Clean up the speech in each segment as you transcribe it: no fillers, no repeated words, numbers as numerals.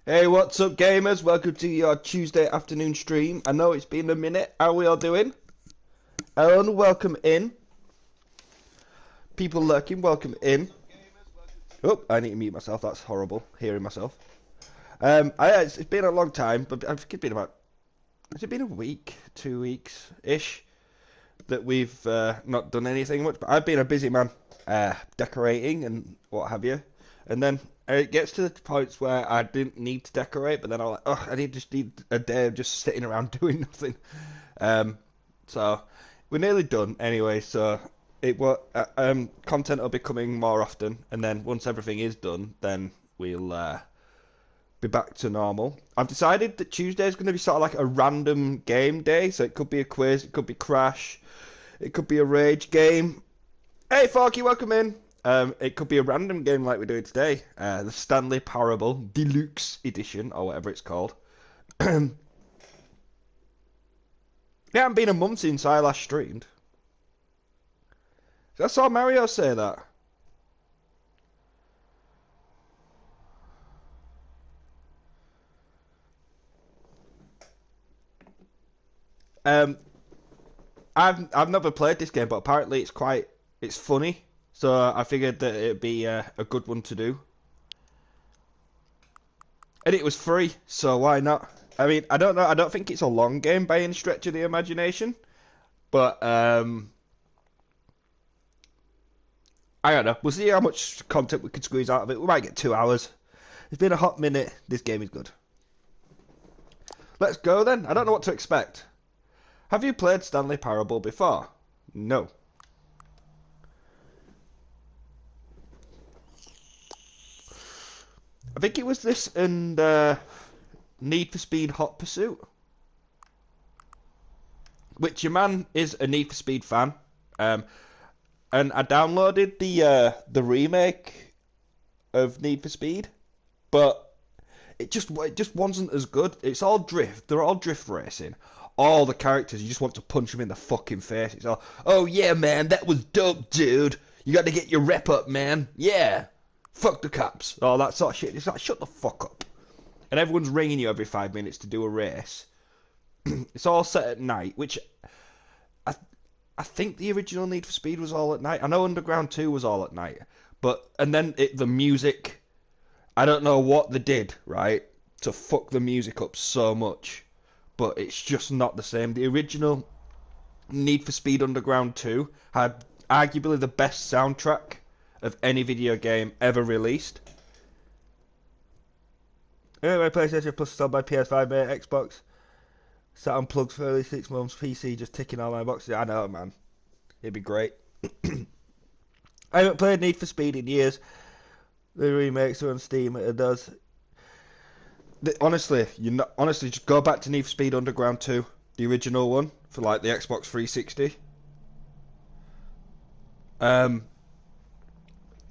Hey, what's up, gamers? Welcome to your Tuesday afternoon stream. I know it's been a minute. How are we all doing? Ellen, welcome in. People lurking, welcome in. Oh, I need to mute myself. That's horrible, hearing myself. It's been a long time, but I think it's been about... Has it been a week? 2 weeks-ish? That we've not done anything much. But I've been a busy man, decorating and what have you. And then it gets to the points where I didn't need to decorate, but then I'm like, oh, just need a day of just sitting around doing nothing. So we're nearly done anyway. So content will be coming more often, and then once everything is done, then we'll be back to normal. I've decided that Tuesday is going to be sort of like a random game day, so it could be a quiz, it could be Crash, it could be a rage game. Hey, Forky, welcome in. It could be a random game like we're doing today. The Stanley Parable Deluxe Edition, or whatever it's called. It hasn't been a month since I last streamed. I saw Mario say that. I've never played this game, but apparently it's funny. So I figured that it'd be a good one to do. And it was free, so why not? I mean, I don't know. I don't think it's a long game by any stretch of the imagination, but I don't know. We'll see how much content we can squeeze out of it. We might get 2 hours. It's been a hot minute. This game is good. Let's go then. I don't know what to expect. Have you played Stanley Parable before? No. I think it was this and Need for Speed Hot Pursuit. Which your man is a Need for Speed fan. And I downloaded the remake of Need for Speed, but it just wasn't as good. It's all drift. They're all drift racing. All the characters, you just want to punch them in the fucking face. It's all, oh yeah, man, that was dope, dude. You got to get your rep up, man. Yeah. Fuck the cops. All that sort of shit. It's like, shut the fuck up. And everyone's ringing you every 5 minutes to do a race. It's all set at night, which I think the original Need for Speed was all at night. I know Underground 2 was all at night. But, and then the music, I don't know what they did, right, to fuck the music up so much. But it's just not the same. The original Need for Speed Underground 2 had arguably the best soundtrack of any video game ever released. Anyway, PlayStation Plus sold by PS5, mate, Xbox. Sat unplugged for early 6 months, PC just ticking all my boxes. I know, man. It'd be great. I haven't played Need for Speed in years. The remakes are on Steam, it does. Honestly, just go back to Need for Speed Underground 2, the original one, for like the Xbox 360.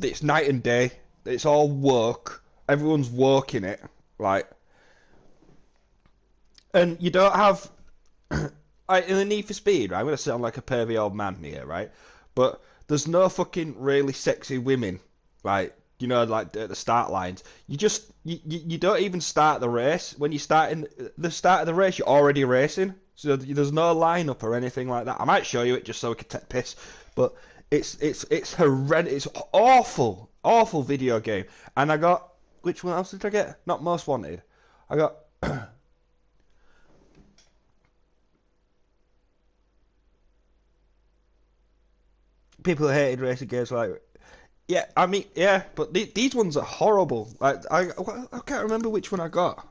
It's night and day. It's all work. Everyone's working it, like, and you don't have like in the Need for Speed, right? I'm gonna sound like a pervy old man here, right? But there's no fucking really sexy women, like, you know, like at the start lines. You don't even start the race. When you start in the start of the race, you're already racing. So there's no lineup or anything like that. I might show you it just so we can take piss, but it's horrendous. It's awful video game. And I got, which one else did I get? Not Most Wanted. I got people who hated racing games like, yeah, I mean, yeah, but these ones are horrible. Like I can't remember which one I got.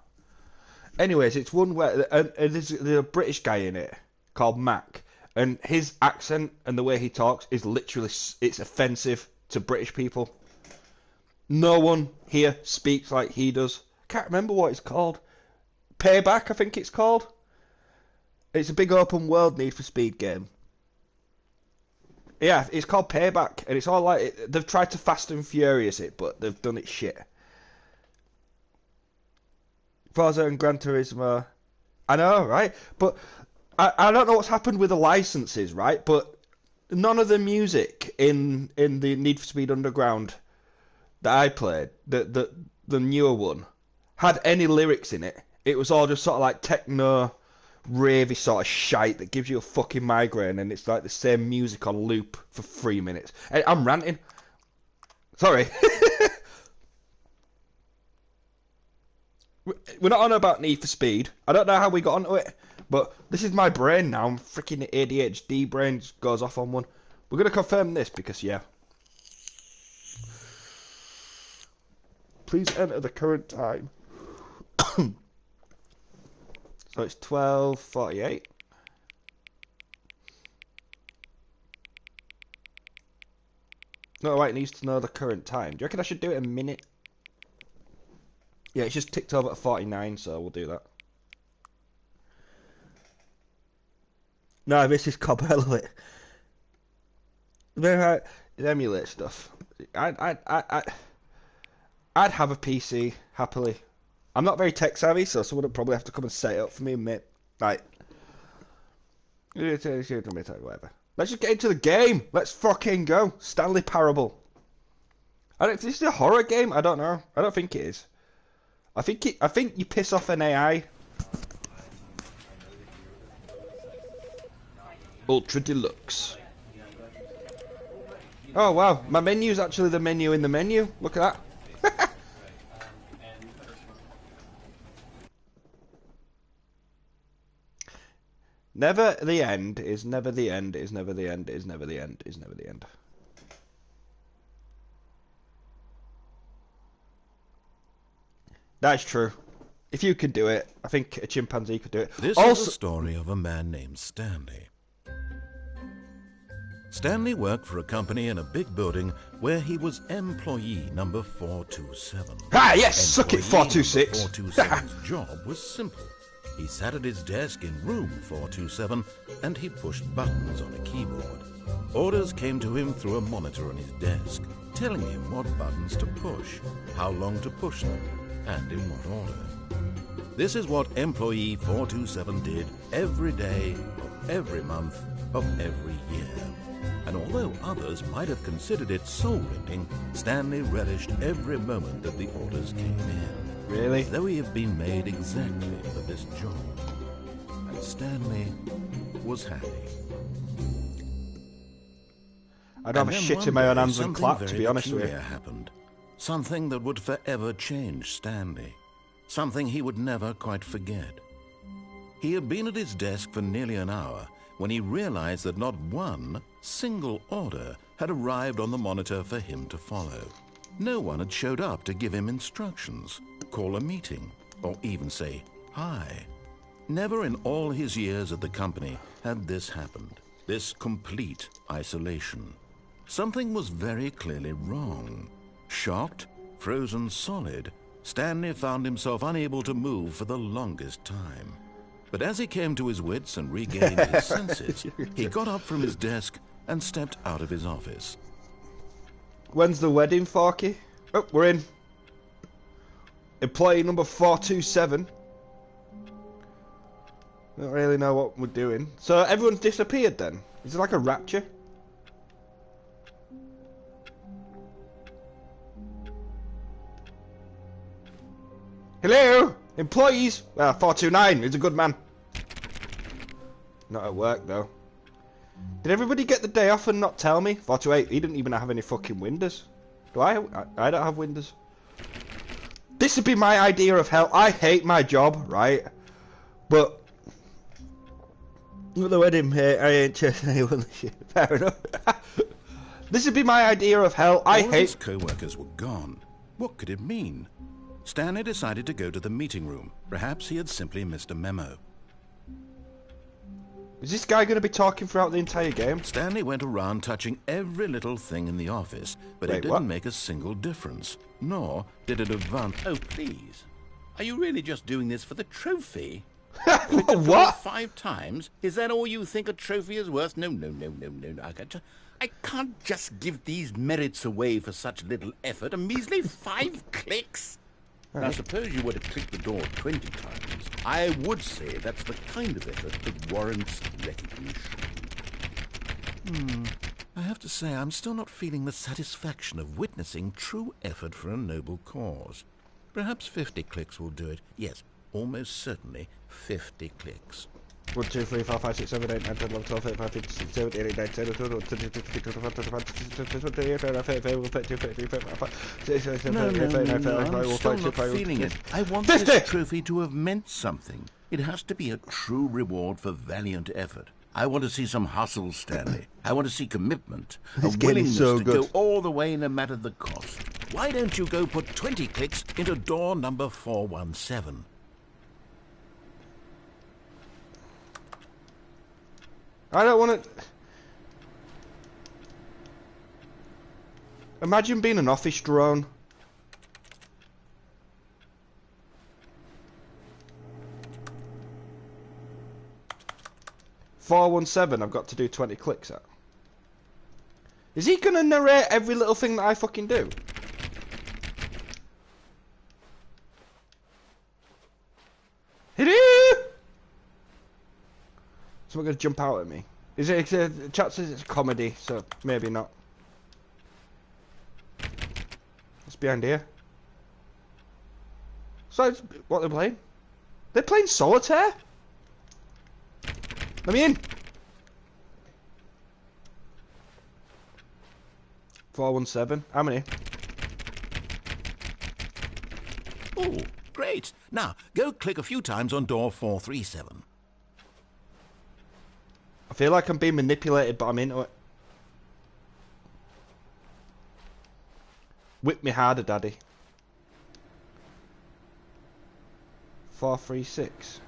Anyways, it's one where there's a British guy in it called Mac, and his accent and the way he talks is literally, it's offensive to British people. No one here speaks like he does. Can't remember what it's called. Payback, I think it's called. It's a big open world Need for Speed game. Yeah, it's called Payback, and it's all like they've tried to Fast and Furious it, but they've done it shit. Forza and Gran Turismo, I know, right? But I don't know what's happened with the licenses, right? But none of the music in the Need for Speed Underground that I played, the newer one, had any lyrics in it. It was all just sort of like techno, ravey sort of shite that gives you a fucking migraine, and it's like the same music on loop for 3 minutes. Hey, I'm ranting. Sorry. We're not on about Need for Speed. I don't know how we got onto it, but this is my brain now. I'm freaking ADHD brain just goes off on one. We're going to confirm this because, yeah. Please enter the current time. So it's 12:48. No, wait, it needs to know the current time. Do you reckon I should do it a minute? Yeah, it's just ticked over at 49, so we'll do that. No, this is Cobello. It emulate stuff. I'd have a PC happily. I'm not very tech savvy, so someone would probably have to come and set it up for me, mate. Right. Whatever. Let's just get into the game. Let's fucking go. Stanley Parable. Is this a horror game? I don't know. I don't think it is. I think you piss off an AI. Ultra Deluxe. Oh wow, my menu's actually the menu in the menu. Look at that. Never the end is never the end is never the end is never the end is never the end. That's true. If you could do it, I think a chimpanzee could do it. This is the story of a man named Stanley. Stanley worked for a company in a big building where he was employee number 427. Ah, yes! Suck it, 426! 427's job was simple. He sat at his desk in room 427 and he pushed buttons on a keyboard. Orders came to him through a monitor on his desk, telling him what buttons to push, how long to push them, and in what order. This is what employee 427 did every day of every month of every year. And although others might have considered it soul-rending, Stanley relished every moment that the orders came in. Really? As though he had been made exactly for this job. And Stanley was happy. I'd have a shit in my own hands and clap, to be honest with you. Happened. Something that would forever change Stanley. Something he would never quite forget. He had been at his desk for nearly an hour when he realized that not one single order had arrived on the monitor for him to follow. No one had showed up to give him instructions, call a meeting, or even say hi. Never in all his years at the company had this happened, this complete isolation. Something was very clearly wrong. Shocked, frozen solid, Stanley found himself unable to move for the longest time. But as he came to his wits and regained his senses, he got up from his desk and stepped out of his office. When's the wedding, Forky? Oh, we're in. Employee number 427. Don't really know what we're doing. So everyone's disappeared then? Is it like a rapture? Hello? Employees? 429, he's a good man. Not at work though. Did everybody get the day off and not tell me? 428, he didn't even have any fucking windows. Do I? I don't have windows. This would be my idea of hell. I hate my job, right? But with the wedding here, I ain't chasing anyone this year. Fair enough. This would be my idea of hell. I hate. All his co-workers were gone. What could it mean? Stanley decided to go to the meeting room. Perhaps he had simply missed a memo. Is this guy going to be talking throughout the entire game? Stanley went around touching every little thing in the office, but it didn't make a single difference. Nor did it advance. Oh, please. Are you really just doing this for the trophy? What? 5 times? Is that all you think a trophy is worth? No. I can't just give these merits away for such little effort. A measly 5 clicks? Now, suppose you were to click the door 20 times. I would say that's the kind of effort that warrants recognition. I have to say, I'm still not feeling the satisfaction of witnessing true effort for a noble cause. Perhaps 50 clicks will do it. Yes, almost certainly 50 clicks. 1, 2, 3, 4, 5, 6, 7, 8, 9, 10, 11, 12, 13, 14, 15, 16, 17, 18, 19, 20, 21, 22, 23, 24, 25, 26, 27, 28, 29, 30, 32, 33, No, I'm still not feeling it. I want 50! this trophy to have meant something. It has to be a true reward for valiant effort. I want to see some hustle, Stanley. I want to see commitment. This A game is willingness so to good. go all the way no matter the cost. Why don't you go put 20 clicks into door number 417? I don't want to... Imagine being an office drone. "417, I've got to do 20 clicks at. Is he going to narrate every little thing that I fucking do? Someone going to jump out at me. Is it? Chat says it's a comedy, so maybe not. What's behind here? So, what they're playing? They're playing solitaire? Let me in! 417. How many? Oh, great. Now, go click a few times on door 437. I feel like I'm being manipulated, but I'm into it. Whip me harder, daddy. 436.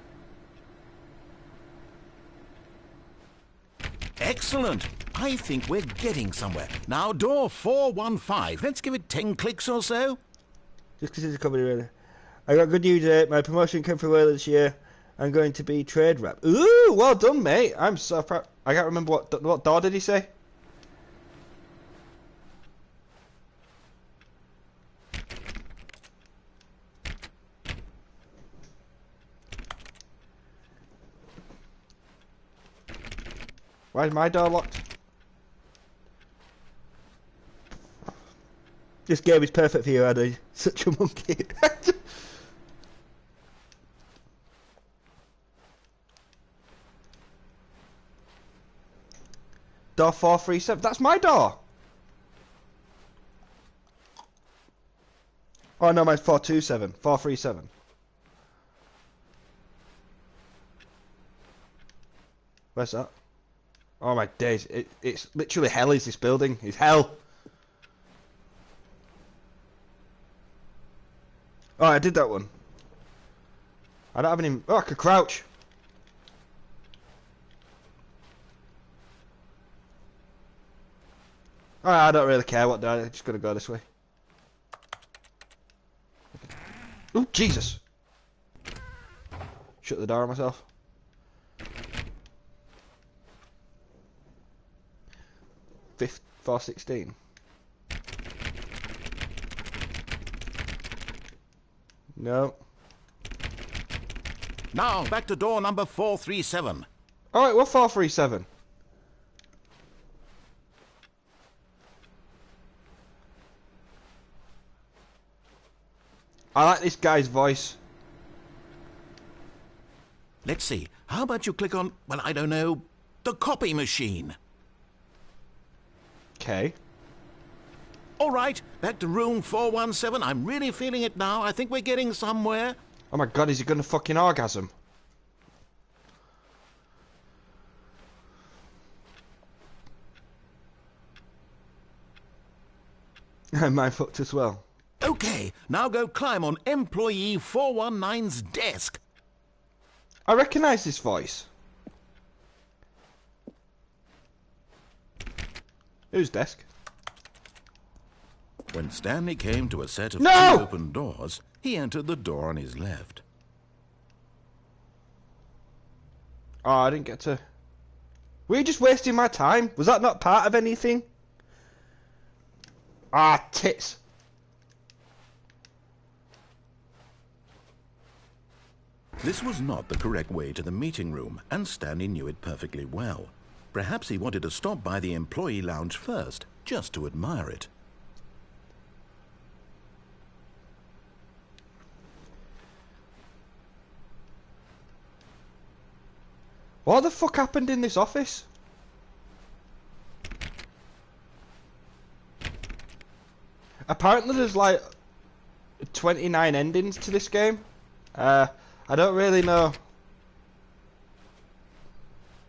Excellent. I think we're getting somewhere. Now, door 415. Let's give it 10 clicks or so. Just because it's a comedy, really. I got good news. My promotion came through earlier this year. I'm going to be trade rep. Ooh, well done, mate. I'm so proud. I can't remember what door did he say? Why is my door locked? This game is perfect for you, Eddie. Such a monkey. Door 437. That's my door. Oh no, mine's 427. 437. Where's that? Oh my days. It's literally hell is this building. It's hell. Oh, I did that one. I don't have any... Oh, I could crouch. Oh, I don't really care what door. I'm just gonna go this way. Oh, Jesus. Shut the door on myself. Fifth, 416. No. Now, back to door number 437. Alright, what 437? I like this guy's voice. Let's see. How about you click on, well, I don't know, the copy machine? Okay. All right, back to room 417. I'm really feeling it now. I think we're getting somewhere. Oh my god, is he gonna fucking orgasm? Mine fucked as well. Okay, now go climb on employee 419's desk. I recognise this voice. Whose desk? When Stanley came to a set of No! two open doors, he entered the door on his left. Oh, I didn't get to... Were you just wasting my time? Was that not part of anything? Ah, tits. This was not the correct way to the meeting room, and Stanley knew it perfectly well. Perhaps he wanted to stop by the employee lounge first, just to admire it. What the fuck happened in this office? Apparently there's like 29 endings to this game. I don't really know.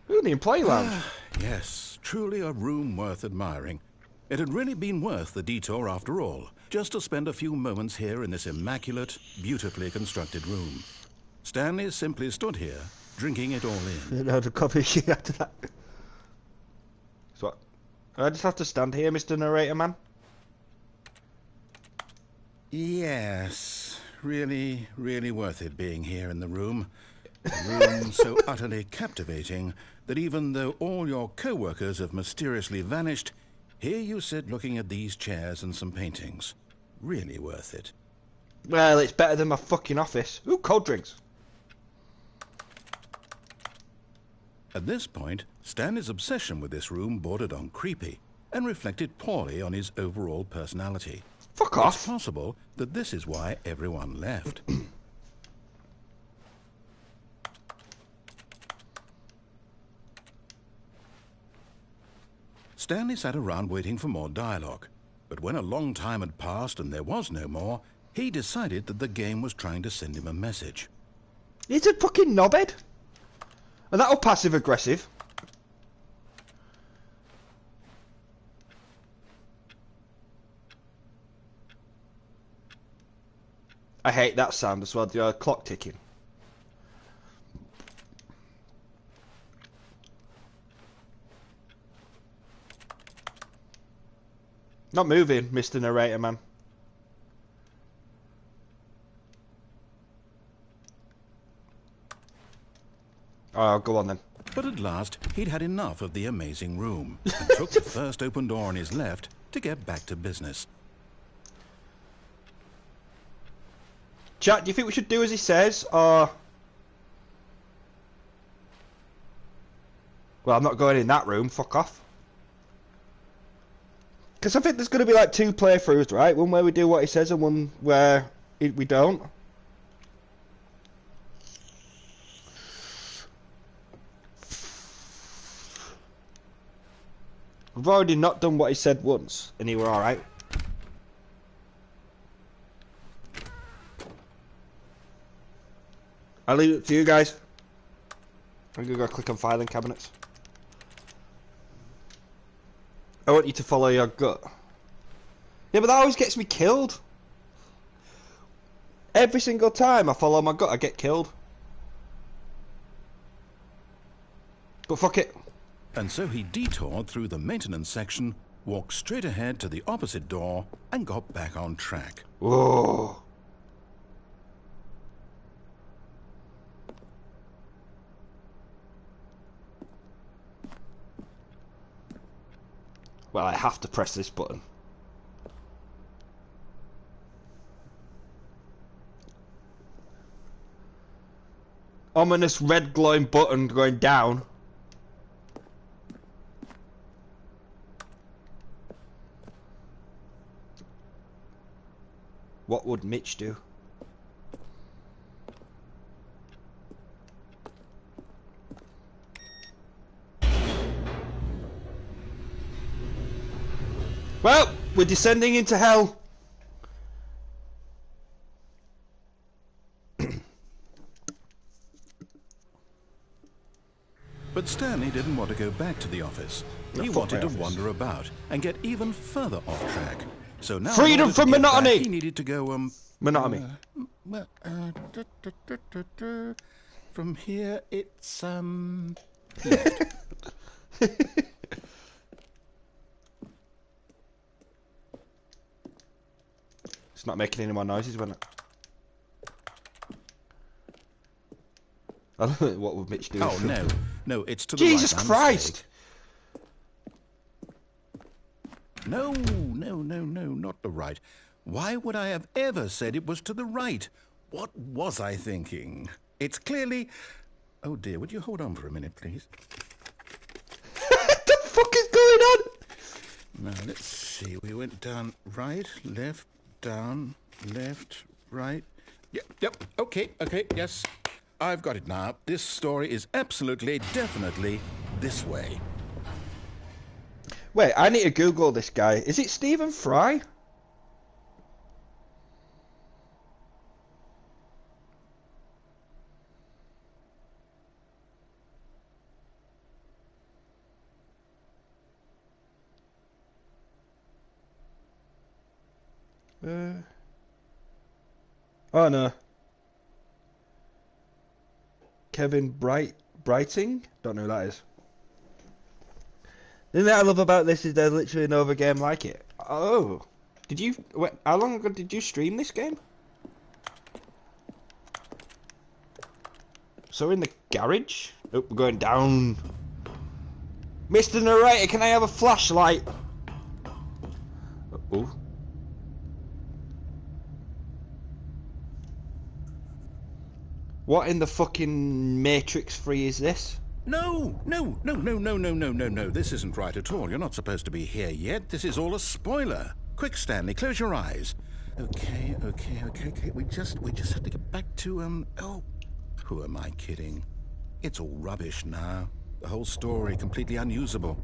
Ooh, the employee lounge. Yes, truly a room worth admiring. It had really been worth the detour after all, just to spend a few moments here in this immaculate, beautifully constructed room. Stanley simply stood here, drinking it all in. No, the copy sheet after that. So what? I just have to stand here, Mr. Narrator Man? Yes, really, really worth it being here in the room. A room so utterly captivating that even though all your co-workers have mysteriously vanished, here you sit looking at these chairs and some paintings. Really worth it. Well, it's better than my fucking office. Ooh, cold drinks. At this point, Stanley's obsession with this room bordered on creepy and reflected poorly on his overall personality. Fuck It's off. possible that this is why everyone left. Stanley sat around waiting for more dialogue, but when a long time had passed and there was no more, he decided that the game was trying to send him a message. He's a fucking knobhead. And that'll passive aggressive. I hate that sound as well, the clock ticking. Not moving, Mr. Narrator Man. Oh, go on then. But at last, he'd had enough of the amazing room and took the first open door on his left to get back to business. Chat, do you think we should do as he says, or... Well, I'm not going in that room, fuck off. Because I think there's going to be like 2 playthroughs, right? One where we do what he says and one where we don't. We've already not done what he said once, and he were alright. I'll leave it to you guys. I'm going to go click on filing cabinets. I want you to follow your gut. Yeah, but that always gets me killed. Every single time I follow my gut, I get killed. But fuck it. And so he detoured through the maintenance section, walked straight ahead to the opposite door, and got back on track. Whoa. Well, I have to press this button. Ominous red glowing button going down. What would Mitch do? Well, we're descending into hell. But Stanley didn't want to go back to the office. No, He fuck wanted my to office. wander about and get even further off track. So now, in Freedom order to from get back, monotony! he needed to go, Monotony. From here, it's, It's not making any more noises, when it? I don't know what would Mitch do. Oh, no. No, it's to the Jesus right. Christ! No, not the right. Why would I have ever said it was to the right? What was I thinking? It's clearly... Oh, dear, would you hold on for a minute, please? What the fuck is going on? Now, let's see. We went down right, left, down, left, right. Yep, okay, yes. I've got it now. This story is absolutely, definitely this way. Wait, I need to Google this guy. Is it Stephen Fry? Oh no. Kevin Brighting? Don't know who that is. The thing that I love about this is there's literally no other game like it. Oh. Did you... Wait, how long ago did you stream this game? So we're in the garage? Oh, we're going down. Mr. Narrator, can I have a flashlight? Oh. What in the fucking Matrix 3 is this? No. This isn't right at all. You're not supposed to be here yet. This is all a spoiler. Quick, Stanley, close your eyes. Okay. We just have to get back to, oh, who am I kidding? It's all rubbish now. The whole story completely unusable.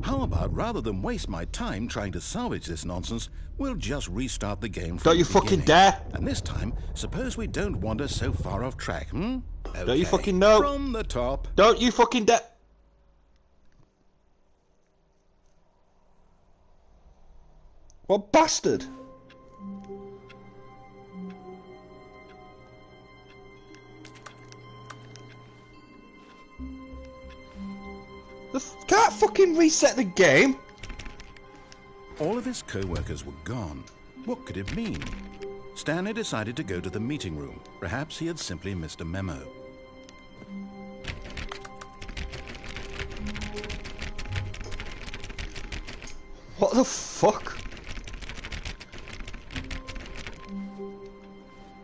How about, rather than waste my time trying to salvage this nonsense, we'll just restart the game from Don't you the fucking beginning. dare! And this time, suppose we don't wander so far off track, Okay. Don't you fucking know? From the top. Don't you fucking dare! What bastard? Can't fucking reset the game. All of his co-workers were gone. What could it mean? Stanley decided to go to the meeting room. Perhaps he had simply missed a memo. What the fuck?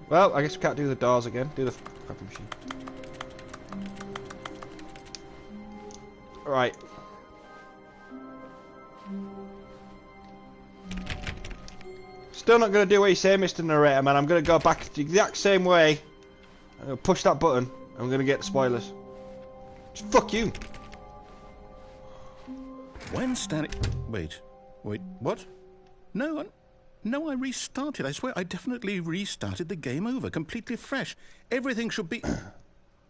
Well, I guess we can't do the doors again. Do the copy machine. Right. Still not going to do what you say, Mr. Narrator, man. I'm going to go back the exact same way. I'm going to push that button. I'm going to get the spoilers. Just fuck you. When Stanley... Wait, what? No, I restarted. I swear, I definitely restarted the game over, completely fresh. Everything should be...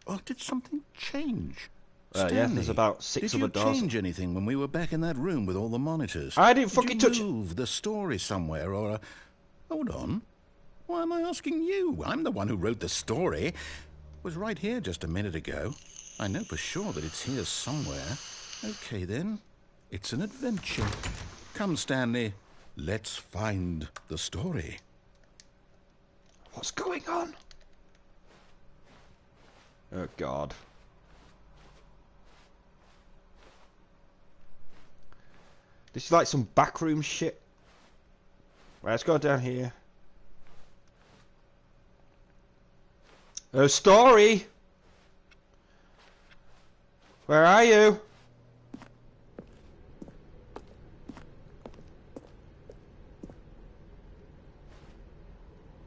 Oh, did something change? Stanley, yeah, there's about 6 other doors. Did you change anything when we were back in that room with all the monitors? I didn't fucking touch it. Did you move the story somewhere, or... Hold on. Why am I asking you? I'm the one who wrote the story. It was right here just a minute ago. I know for sure that it's here somewhere. Okay, then. It's an adventure. Come, Stanley. Let's find the story. What's going on? Oh, God. This is like some backroom shit. Right, let's go down here. Oh, story! Where are you?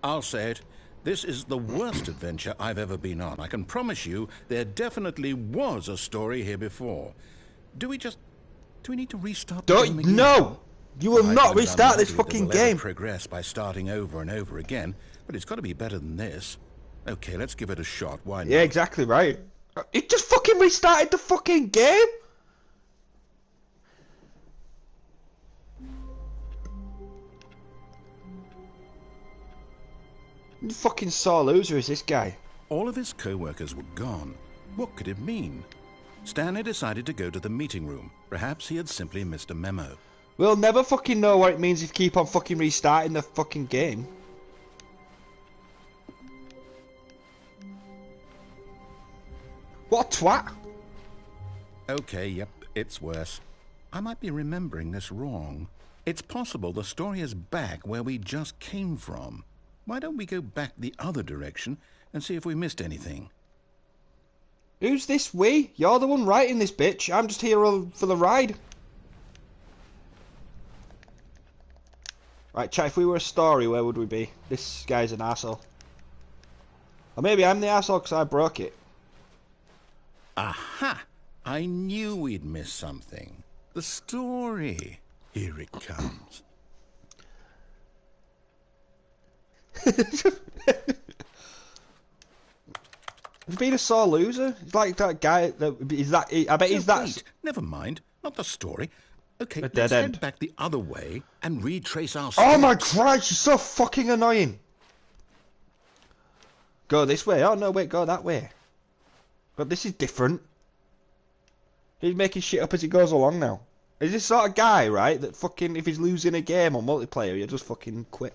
I'll say it. This is the worst adventure I've ever been on. I can promise you there definitely was a story here before. Do we need to restart the game again? No! You will I not can restart this unlikely that fucking we'll ever game. progress by starting over and over again, but it's got to be better than this. Okay, let's give it a shot. Why not? Yeah, exactly right. It just fucking restarted the fucking game. You fucking sore loser is this guy. All of his co-workers were gone. What could it mean? Stanley decided to go to the meeting room. Perhaps he had simply missed a memo. We'll never fucking know what it means if you keep on fucking restarting the fucking game. What a twat! Okay, yep, it's worse. I might be remembering this wrong. It's possible the story is back where we just came from. Why don't we go back the other direction and see if we missed anything? Who's this we? You're the one writing this bitch. I'm just here for the ride. Right, chat, if we were a story, where would we be? This guy's an arsehole. Or maybe I'm the asshole because I broke it. Aha! I knew we'd miss something. The story. Here it comes. He's been a sore loser. He's like that guy. Is that? I bet he's that. Wait, never mind. Not the story. Okay, A dead let's end. head back the other way and retrace our Oh my steps. Christ! You're so fucking annoying. Go this way. Oh no, wait, go that way. But this is different. He's making shit up as he goes along now. Is this sort of guy, right, that fucking, if he's losing a game on multiplayer, he'll just fucking quit.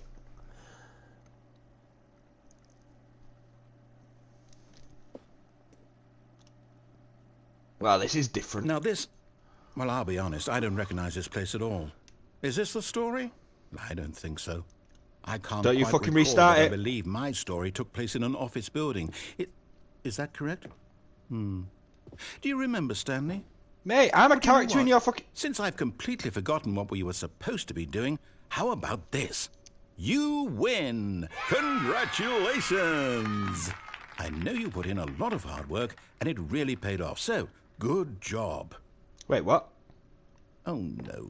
Well, this is different. Now this... Well, I'll be honest, I don't recognize this place at all. Is this the story? I don't think so. I can't Don't you quite fucking recall, restart but it. I believe my story took place in an office building. Is that correct? Do you remember, Stanley? Mate, I'm a You know character in what? your fucking... Since I've completely forgotten what we were supposed to be doing, how about this? You win! Congratulations! I know you put in a lot of hard work, and it really paid off, so good job. Wait, what? Oh, no.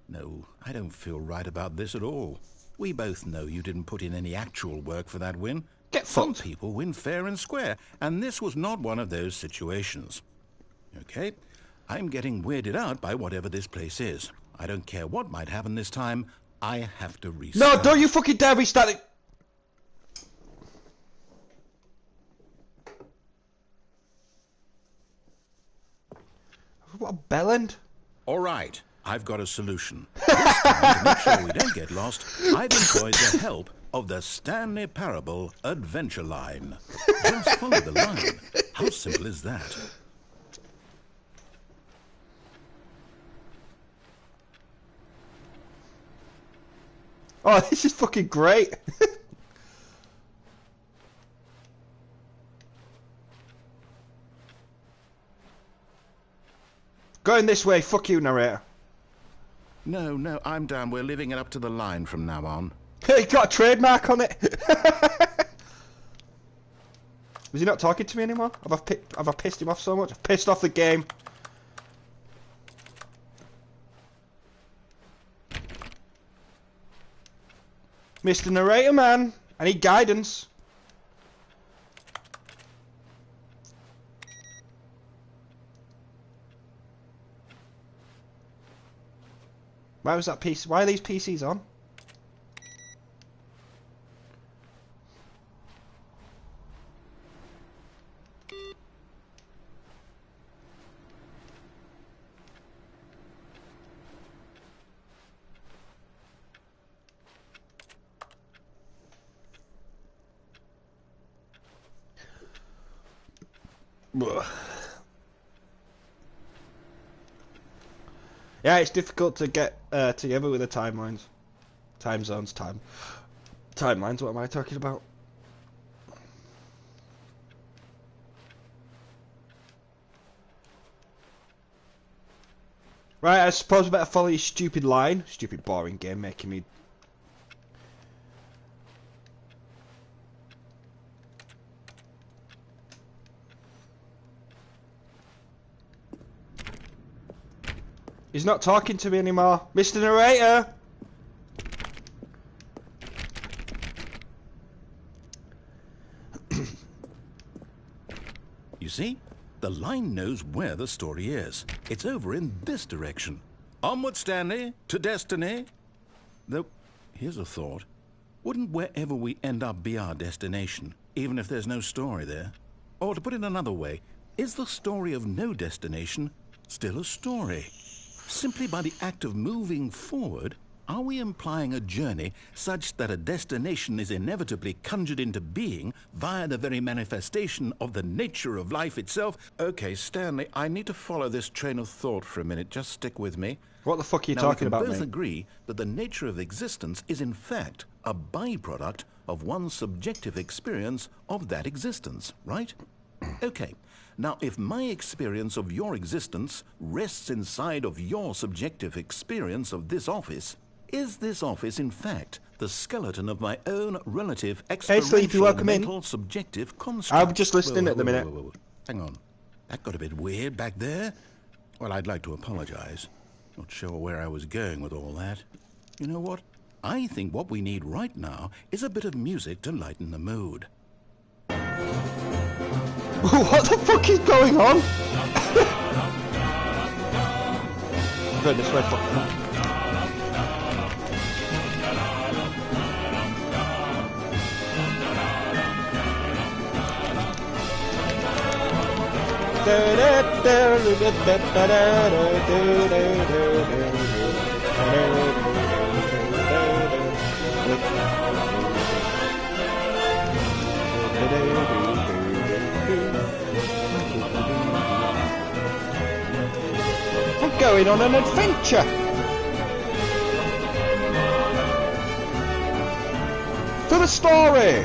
No, I don't feel right about this at all. We both know you didn't put in any actual work for that win. Get Some fucked. people win fair and square, and this was not one of those situations. Okay? I'm getting weirded out by whatever this place is. I don't care what might happen this time. I have to restart. No, don't you fucking dare restart it! What a bellend. All right, I've got a solution. This time, to make sure we don't get lost, I've employed the help of the Stanley Parable Adventure Line. Just follow the line. How simple is that? Oh, this is fucking great. Going this way, fuck you, narrator. No, no, I'm down. We're leaving it up to the line from now on. He got a trademark on it. Was he not talking to me anymore? Have I pissed him off so much? I've pissed off the game. Mr. Narrator, man. I need guidance. Why was that PC? Why are these PCs on? Ugh. Yeah, it's difficult to get together with the timelines. Time zones, timelines, what am I talking about? Right, I suppose I better follow your stupid line. Stupid boring game making me... He's not talking to me anymore. Mr. Narrator! You see? The line knows where the story is. It's over in this direction. Onward, Stanley, to destiny. Though, here's a thought. Wouldn't wherever we end up be our destination, even if there's no story there? Or to put it another way, is the story of no destination still a story? Simply by the act of moving forward, are we implying a journey such that a destination is inevitably conjured into being via the very manifestation of the nature of life itself? Okay, Stanley, I need to follow this train of thought for a minute. Just stick with me. What the fuck are you Now, talking we about, can both mate? agree that the nature of existence is in fact a byproduct of one's subjective experience of that existence, right? Okay. Now, if my experience of your existence rests inside of your subjective experience of this office, is this office, in fact, the skeleton of my own relative Hey, Sleepy, welcome in. mental subjective construct. I'm just listening at the minute. Whoa. Hang on. That got a bit weird back there. Well, I'd like to apologize. Not sure where I was going with all that. You know what? I think what we need right now is a bit of music to lighten the mood. What the fuck is going on? Goodness, where fuck. I'm going on an adventure. For the story.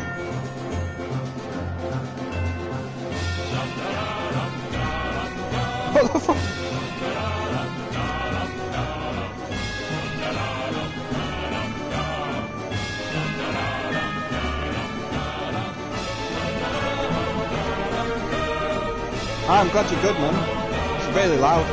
What the fuck? I'm glad you're good, man. It's really loud.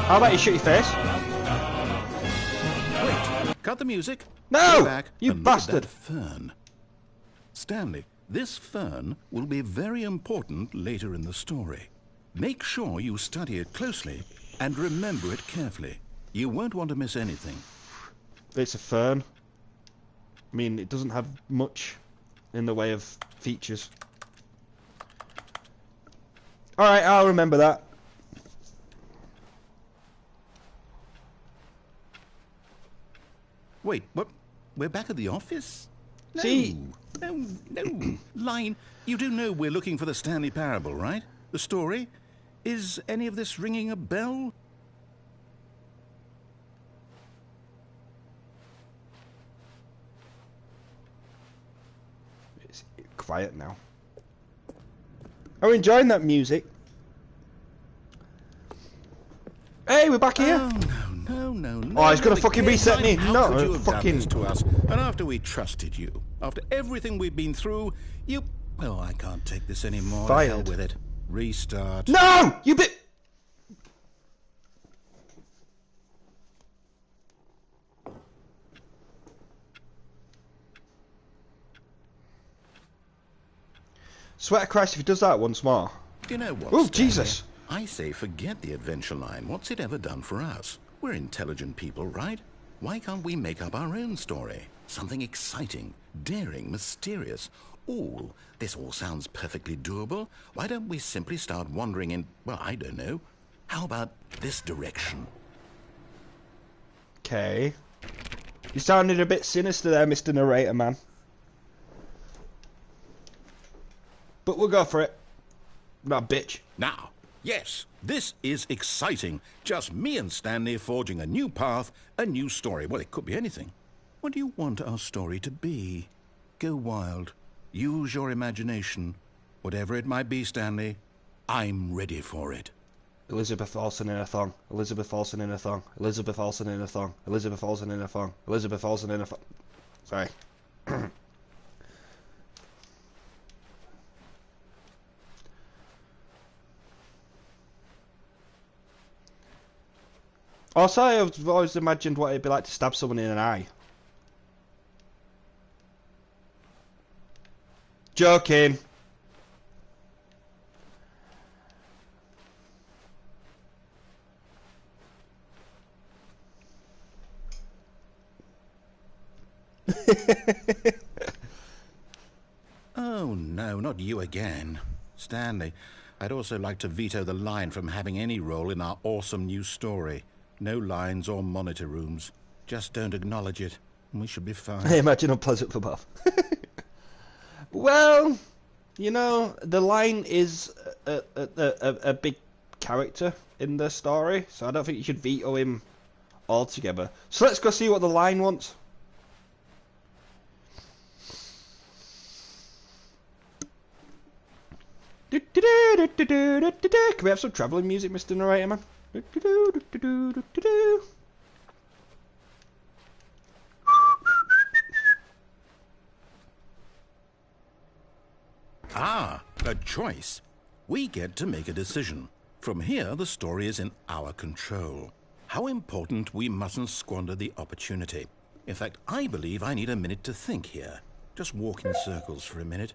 How about you shoot your face? Wait, cut the music. No! Go back You and look at bastard! that fern. Stanley, this fern will be very important later in the story. Make sure you study it closely and remember it carefully. You won't want to miss anything. It's a fern. I mean, it doesn't have much in the way of features. Alright, I'll remember that. Wait, what? We're back at the office? No, See? no. Line, you do know we're looking for the Stanley Parable, right? The story? Is any of this ringing a bell? It's quiet now. Are we enjoying that music? Hey, we're back here. No. Oh, he's gonna Again, fucking reset me. How No, could you have done fucking. this to us? And after we trusted you, after everything we've been through, you... Oh, I can't take this anymore. Fired. Hell with it. Restart. No! You bit. Swear to Christ if he does that once more. You know what, Oh, Stanley? Jesus. I say forget the adventure line. What's it ever done for us? We're intelligent people, right? Why can't we make up our own story? Something exciting, daring, mysterious. This all sounds perfectly doable. Why don't we simply start wandering in, well, I don't know. How about this direction? Okay. You sounded a bit sinister there, Mr. Narrator, man. But we'll go for it. Not a bitch. Now, yes, this is exciting. Just me and Stanley forging a new path, a new story. Well, it could be anything. What do you want our story to be? Go wild. Use your imagination. Whatever it might be, Stanley, I'm ready for it. Elizabeth Olsen in a thong. Elizabeth Olsen in a thong. Elizabeth Olsen in a thong. Elizabeth Olsen in a thong. Elizabeth Olsen in a thong. Sorry. Also, I've always imagined what it'd be like to stab someone in an eye. Joking. Oh, no, not you again. Stanley, I'd also like to veto the line from having any role in our awesome new story. No lines or monitor rooms. Just don't acknowledge it, and we should be fine. I imagine unpleasant for both. Well, you know, the line is a big character in the story, so I don't think you should veto him altogether. So let's go see what the line wants. Can we have some travelling music, Mr. Narrator, man? Ah, a choice. We get to make a decision. From here, the story is in our control. How important we mustn't squander the opportunity. In fact, I believe I need a minute to think here. Just walk in circles for a minute.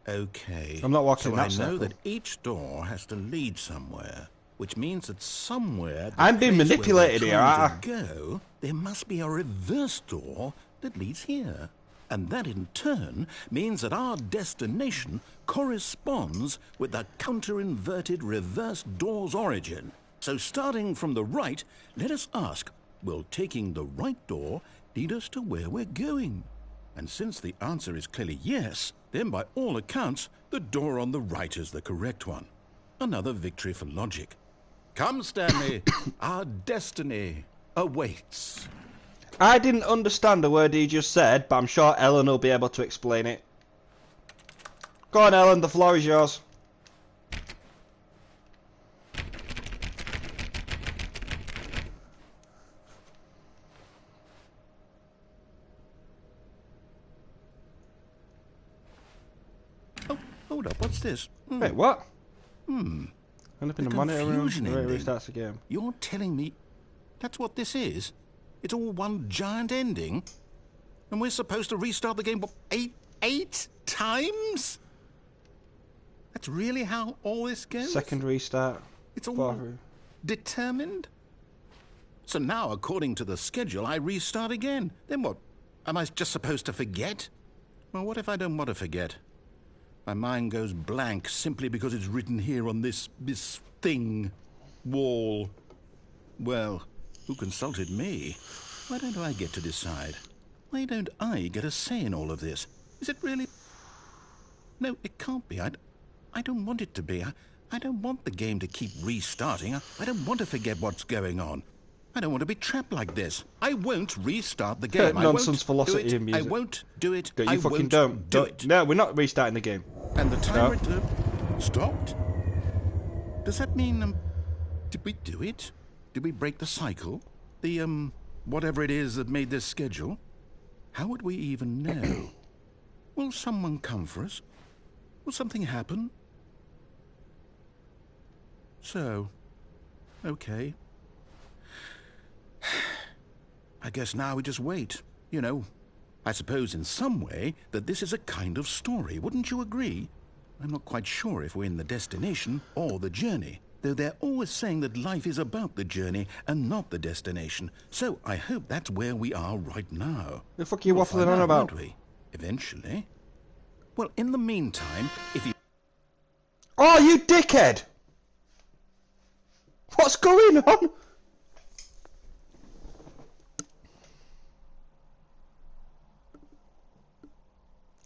Okay. I'm not walking so that I circle. know that each door has to lead somewhere, which means that somewhere I'm being manipulated here, to go, there must be a reverse door that leads here. And that in turn means that our destination corresponds with the counter-inverted reverse door's origin. So starting from the right, let us ask, will taking the right door lead us to where we're going? And since the answer is clearly yes, then by all accounts, the door on the right is the correct one. Another victory for logic. Come, Stanley, our destiny awaits. I didn't understand the word he just said, but I'm sure Ellen will be able to explain it. Go on, Ellen, the floor is yours. Oh, hold up, what's this? Wait, what? Hmm. End up in The the monitor room, confusion the ending. restarts the game. You're telling me that's what this is? It's all one giant ending? And we're supposed to restart the game, what, eight times? That's really how all this goes? Second restart. It's all fourth. determined? So now, according to the schedule, I restart again. Then what? Am I just supposed to forget? Well, what if I don't want to forget? My mind goes blank simply because it's written here on this thing, wall. Well, who consulted me? Why don't I get to decide? Why don't I get a say in all of this? Is it really? No, it can't be. I don't want it to be. I don't want the game to keep restarting. I don't want to forget what's going on. I don't want to be trapped like this. I won't restart the game. Nonsense I won't philosophy do it. and music. I won't do it. You I fucking won't don't. do it. No, we're not restarting the game. And the timer No. stopped? Does that mean, did we do it? Did we break the cycle? The, whatever it is that made this schedule? How would we even know? Will someone come for us? Will something happen? So, okay. I guess now we just wait. You know, I suppose in some way that this is a kind of story, wouldn't you agree? I'm not quite sure if we're in the destination or the journey, though they're always saying that life is about the journey and not the destination. So I hope that's where we are right now. The fuck are you We'll waffling find on out, about? won't we? Eventually. Well, in the meantime, if you... Oh, you dickhead! What's going on?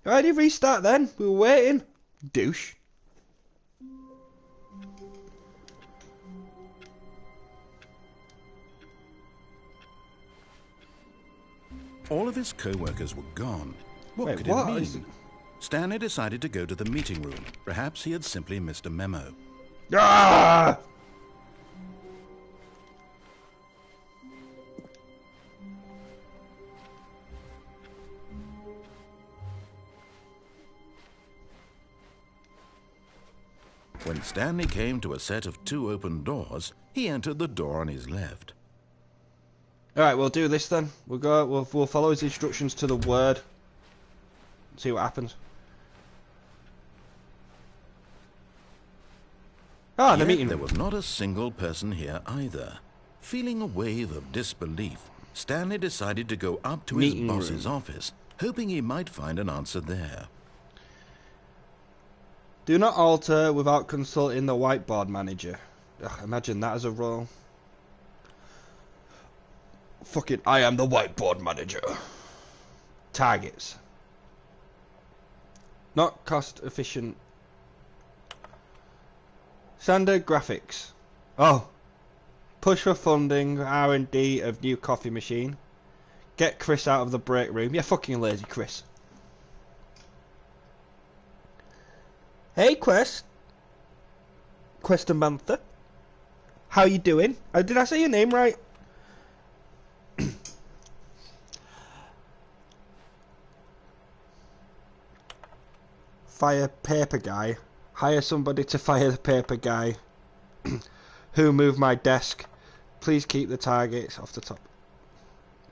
Why did you restart then? We were waiting. Douche. All of his co-workers were gone. What Wait, could what? it Is mean? Stanley decided to go to the meeting room. Perhaps he had simply missed a memo. Ah! When Stanley came to a set of 2 open doors, he entered the door on his left. Alright, we'll do this then. We'll follow his instructions to the word. See what happens. Ah, the Yet meeting there room. was not a single person here either. Feeling a wave of disbelief, Stanley decided to go up to his Meeting boss's room. office, hoping he might find an answer there. Do not alter without consulting the whiteboard manager. Ugh, imagine that as a role. Fucking, I am the whiteboard manager. Targets. Not cost efficient. Standard graphics. Oh. Push for funding R&D of new coffee machine. Get Chris out of the break room. You're fucking lazy, Chris. Hey, Quest. Questamantha. How you doing? Did I say your name right? Fire paper guy. Hire somebody to fire the paper guy. Who moved my desk? Please keep the targets off the top.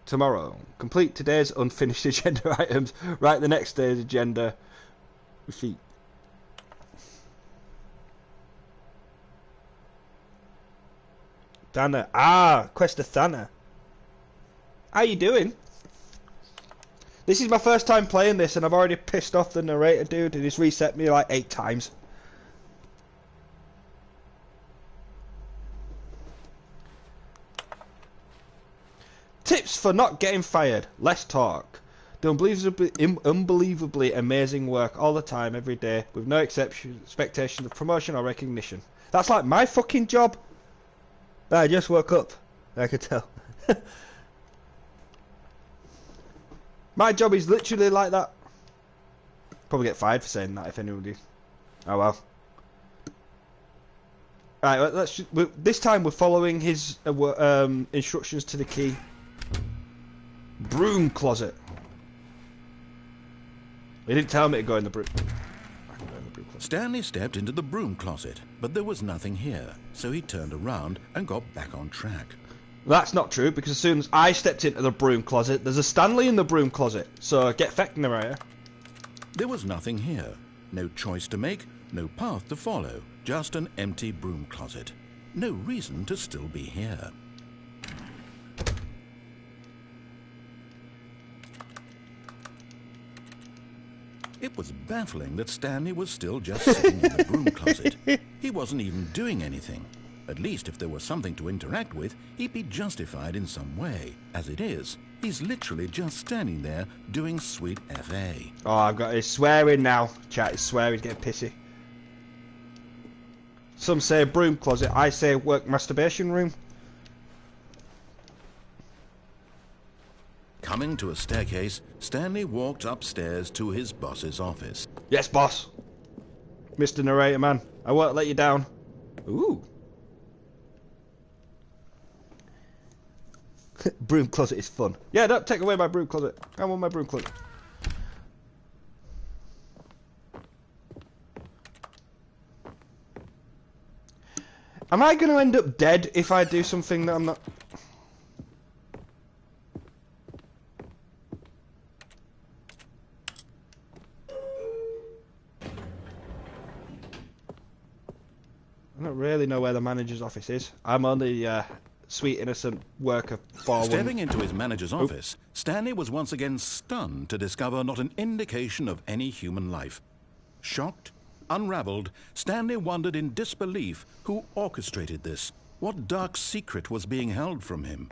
Tomorrow. Complete today's unfinished agenda items. Write the next day's agenda. Feet. Thana. Ah, Quest of Thana. How you doing? This is my first time playing this and I've already pissed off the narrator dude and he's reset me like 8 times. Tips for not getting fired. Less talk. Do unbelievably amazing work all the time, every day, with no expectation of promotion or recognition. That's like my fucking job. I just woke up. I could tell. My job is literally like that. Probably get fired for saying that if anyone did. Oh well. Alright, this time we're following his instructions to the key. Broom closet. He didn't tell me to go in the broom. Stanley stepped into the broom closet, but there was nothing here, so he turned around and got back on track. That's not true, because as soon as I stepped into the broom closet, there's a Stanley in the broom closet. So get fecked, narrator. There was nothing here. No choice to make, no path to follow. Just an empty broom closet. No reason to still be here. It was baffling that Stanley was still just sitting in the broom closet. He wasn't even doing anything. At least if there was something to interact with, he'd be justified in some way. As it is, he's literally just standing there doing sweet FA. Oh, I've got his swearing now. Chat, his swearing, getting pissy. Some say broom closet, I say work masturbation room. Coming to a staircase, Stanley walked upstairs to his boss's office. Yes, boss. Mr. Narrator Man, I won't let you down. Ooh. Broom closet is fun. Yeah, don't take away my broom closet. I want my broom closet. Am I going to end up dead if I do something that I'm not... I don't really know where the manager's office is. I'm only sweet innocent worker for Stepping into his manager's office, Stanley was once again stunned to discover not an indication of any human life. Shocked, unraveled, Stanley wondered in disbelief who orchestrated this. What dark secret was being held from him?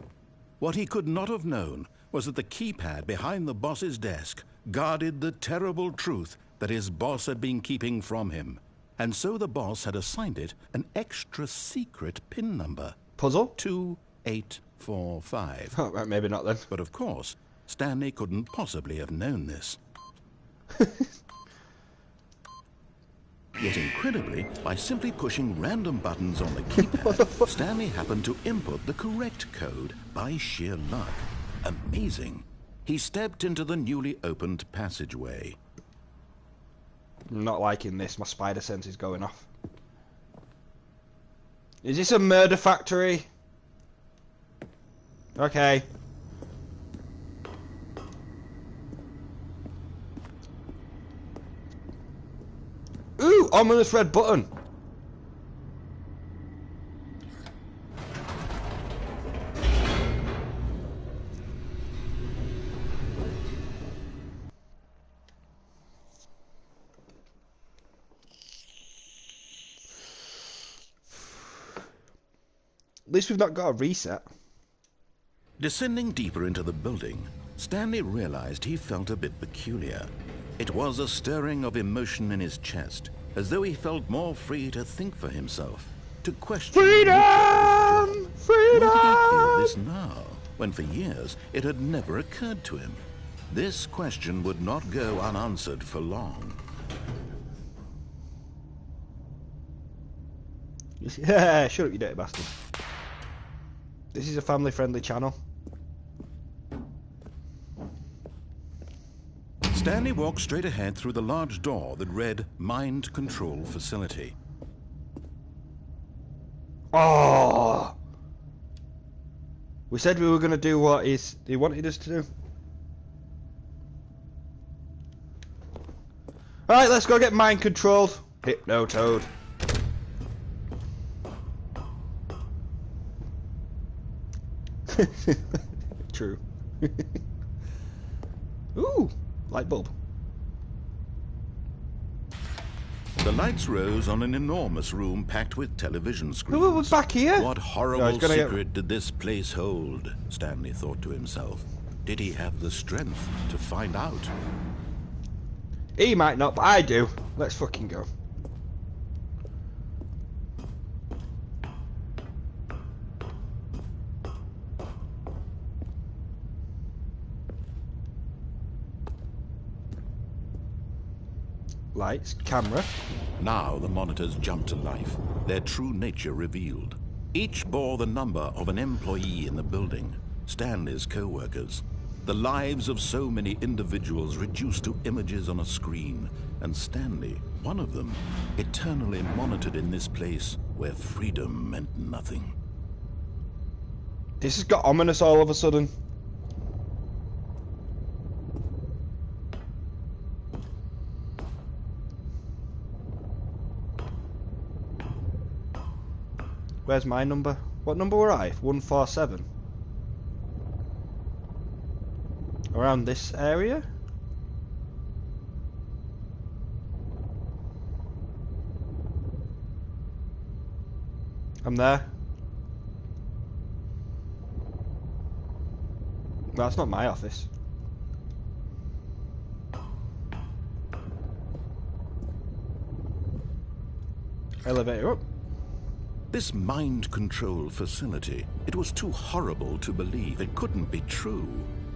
What he could not have known was that the keypad behind the boss's desk guarded the terrible truth that his boss had been keeping from him. And so the boss had assigned it an extra secret PIN number. Puzzle? 2845. Oh, right, maybe not then. But of course, Stanley couldn't possibly have known this. Yet incredibly, by simply pushing random buttons on the keypad, Stanley happened to input the correct code by sheer luck. Amazing. He stepped into the newly opened passageway. I'm not liking this. My spider sense is going off. Is this a murder factory? Okay. Ooh, ominous red button. At least we've not got a reset. Descending deeper into the building, Stanley realized he felt a bit peculiar. It was a stirring of emotion in his chest, as though he felt more free to think for himself, to question the nature of his Freedom! job. Freedom! Why did he feel this now, when for years it had never occurred to him? This question would not go unanswered for long. Yeah, shut up, you dirty bastard. This is a family-friendly channel. Stanley walked straight ahead through the large door that read Mind Control Facility. Oh! We said we were going to do what he wanted us to do. Alright, let's go get mind controlled. Hypno-toad. True. Ooh, light bulb. The lights rose on an enormous room packed with television screens. We're back here? What No, horrible it's gonna secret did this place hold? Stanley thought to himself. Did he have the strength to find out? He might not, but I do. Let's fucking go. Lights, camera. Now the monitors jumped to life, their true nature revealed. Each bore the number of an employee in the building, Stanley's co-workers. The lives of so many individuals reduced to images on a screen, and Stanley, one of them, eternally monitored in this place where freedom meant nothing. This has got ominous all of a sudden. Where's my number? What number were I? 147. Around this area? I'm there. Well, that's not my office. Elevator up. This mind control facility, it was too horrible to believe. It couldn't be true.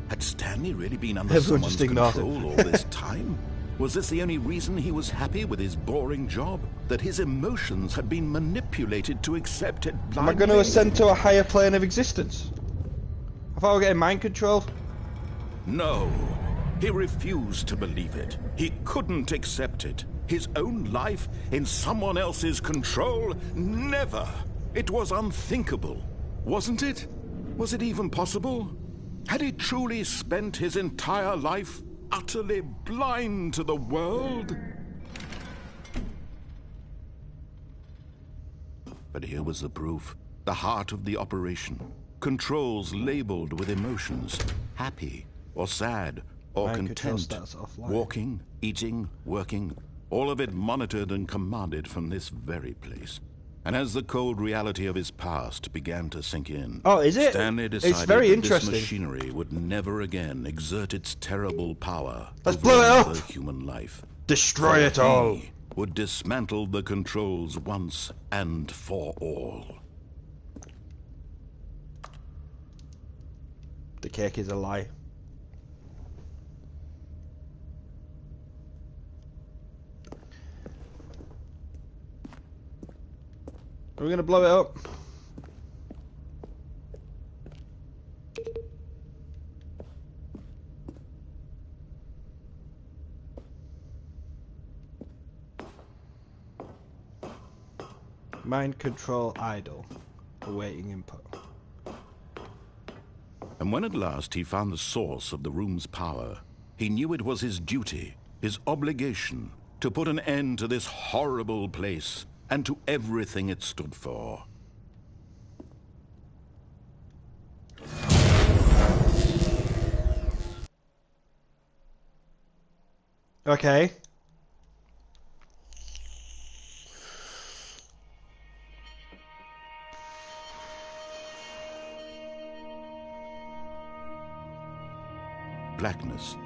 Had Stanley really been under Everyone someone's just ignored him. control all this time? Was this the only reason he was happy with his boring job? That his emotions had been manipulated to accept it Am I blindly? going to ascend to a higher plane of existence? I thought we were getting mind controlled. No. He refused to believe it. He couldn't accept it. His own life in someone else's control? Never. It was unthinkable. Wasn't it? Was it even possible? Had he truly spent his entire life utterly blind to the world? But here was the proof. The heart of the operation. Controls labeled with emotions. Happy or sad or Mind control content. starts offline. Walking, eating, working. All of it monitored and commanded from this very place. And as the cold reality of his past began to sink in, Oh, is it? Stanley It's decided very that interesting. this machinery would never again exert its terrible power Let's over blow it up. another human life. Destroy For it all. he would dismantle the controls once and for all. The cake is a lie. Are we going to blow it up? Mind control idle. Awaiting input. And when at last he found the source of the room's power, he knew it was his duty, his obligation, to put an end to this horrible place and to everything it stood for. Okay. Blackness,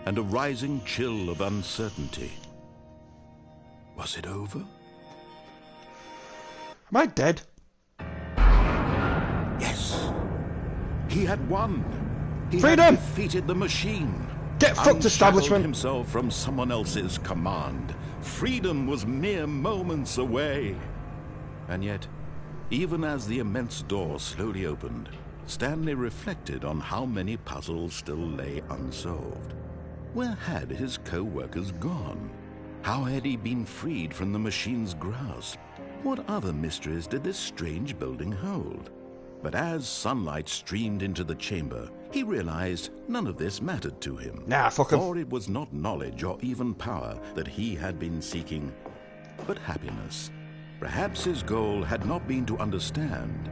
and a rising chill of uncertainty. Was it over? Am I dead? Yes. He had won. He Freedom! had defeated the machine. Get fucked, establishment! Himself from someone else's command. Freedom was mere moments away. And yet, even as the immense door slowly opened, Stanley reflected on how many puzzles still lay unsolved. Where had his co-workers gone? How had he been freed from the machine's grasp? What other mysteries did this strange building hold? But as sunlight streamed into the chamber, he realized none of this mattered to him. Nah, fuck him. For it was not knowledge or even power that he had been seeking, but happiness. Perhaps his goal had not been to understand,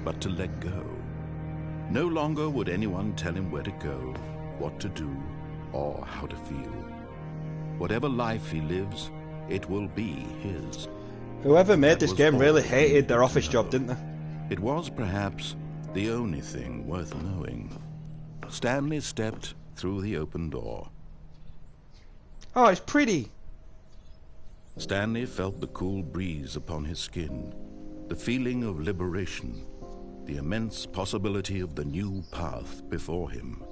but to let go. No longer would anyone tell him where to go, what to do, or how to feel. Whatever life he lives, it will be his. Whoever made this game really hated their office job, didn't they? It was perhaps the only thing worth knowing. Stanley stepped through the open door. Oh, it's pretty. Stanley felt the cool breeze upon his skin, the feeling of liberation, the immense possibility of the new path before him.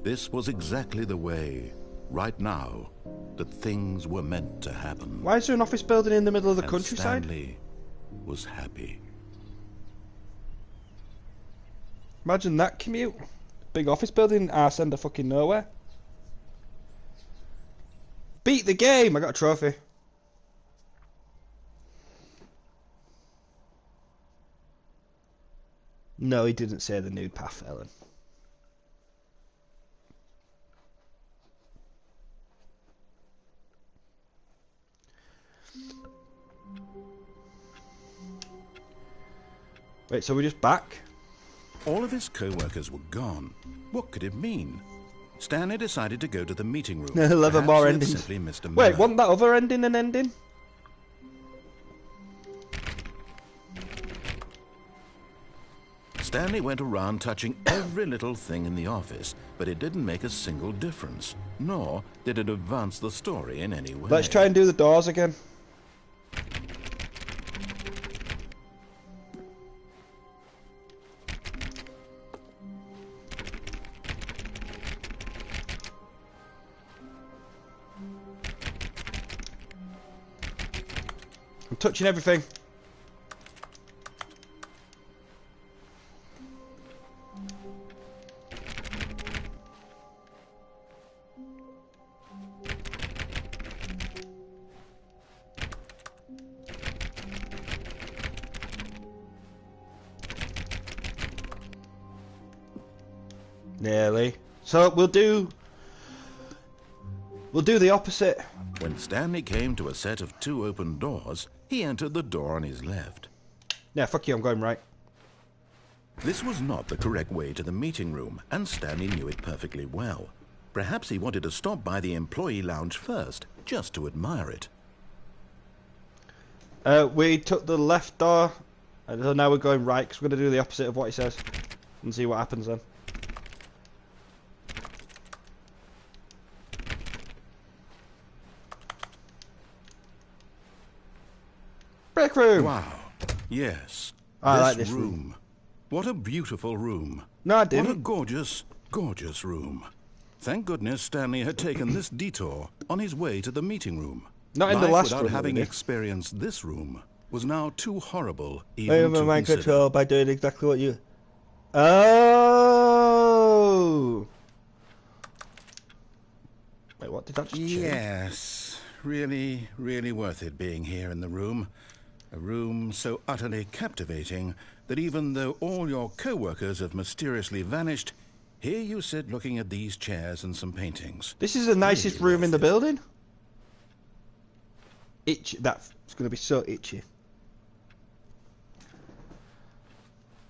This was exactly the way, right now, that things were meant to happen. Why is there an office building in the middle of the And countryside? Stanley was happy. Imagine that commute. Big office building, arse end of fucking nowhere. Beat the game! I got a trophy. No, he didn't say the nude path, Ellen. Wait, so we're just back? All of his co-workers were gone. What could it mean? Stanley decided to go to the meeting room. 11 more Perhaps he had endings. simply missed a Wait, memo. wasn't that other ending an ending? Stanley went around touching every little thing in the office, but it didn't make a single difference, nor did it advance the story in any way. Let's try and do the doors again. I'm touching everything. Nearly. So we'll do the opposite. When Stanley came to a set of 2 open doors, he entered the door on his left. Yeah, fuck you, I'm going right. This was not the correct way to the meeting room, and Stanley knew it perfectly well. Perhaps he wanted to stop by the employee lounge first, just to admire it. We took the left door, and so now we're going right, because we're going to do the opposite of what he says. And see what happens then. Break room! Wow. Yes. I like this room. What a beautiful room. No, I What a didn't. gorgeous, gorgeous room. Thank goodness Stanley had taken this detour on his way to the meeting room. Not in the Life last without room, having really. experienced this room was now too horrible I even have to a mind consider. control by doing exactly what you... Oh! Wait, what did that just change? Yes, really, really worth it being here in the room. A room so utterly captivating that even though all your co-workers have mysteriously vanished, here you sit looking at these chairs and some paintings. This is the nicest Really room in the worth it. building. Itchy. That's going to be so itchy.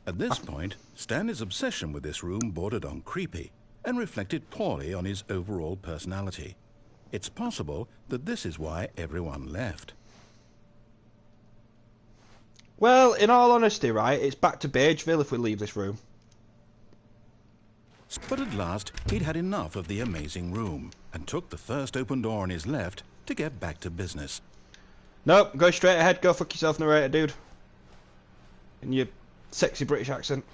At this point, Stanley's obsession with this room bordered on creepy and reflected poorly on his overall personality. It's possible that this is why everyone left. Well, in all honesty, right, it's back to Beigeville if we leave this room. But at last, he'd had enough of the amazing room and took the first open door on his left to get back to business. Nope, go straight ahead. Go fuck yourself, narrator, dude. In your sexy British accent.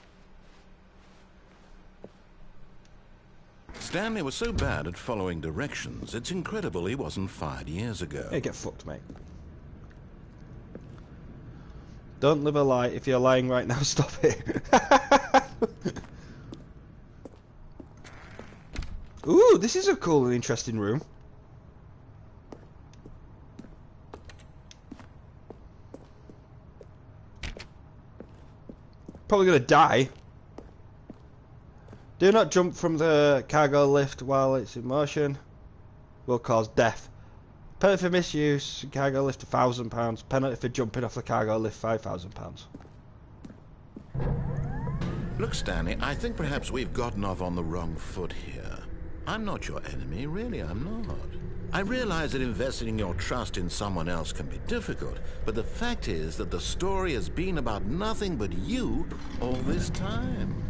Stanley was so bad at following directions, it's incredible he wasn't fired years ago. Hey, get fucked, mate. Don't live a lie. If you're lying right now, stop it. Ooh, this is a cool and interesting room. Probably gonna die. Do not jump from the cargo lift while it's in motion. Will cause death. Penalty for misuse, cargo lift £1,000. Penalty for jumping off the cargo lift £5,000. Look, Stanley, I think perhaps we've gotten off on the wrong foot here. I'm not your enemy, really, I'm not. I realize that investing your trust in someone else can be difficult, but the fact is that the story has been about nothing but you all this time.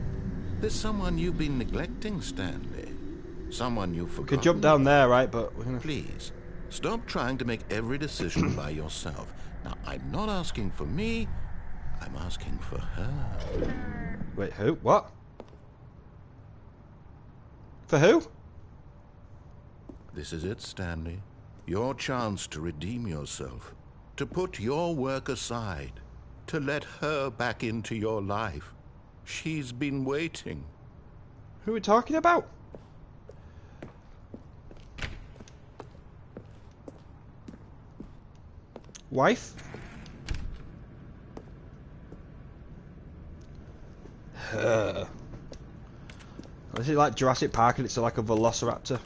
There's someone you've been neglecting, Stanley. Someone you've forgotten. Could jump down there, right? But we're gonna... Please, stop trying to make every decision by yourself. Now, I'm not asking for me, I'm asking for her. Wait, who? What? For who? This is it, Stanley. Your chance to redeem yourself. To put your work aside. To let her back into your life. She's been waiting. Who are we talking about? Wife? This is like Jurassic Park and it's like a velociraptor.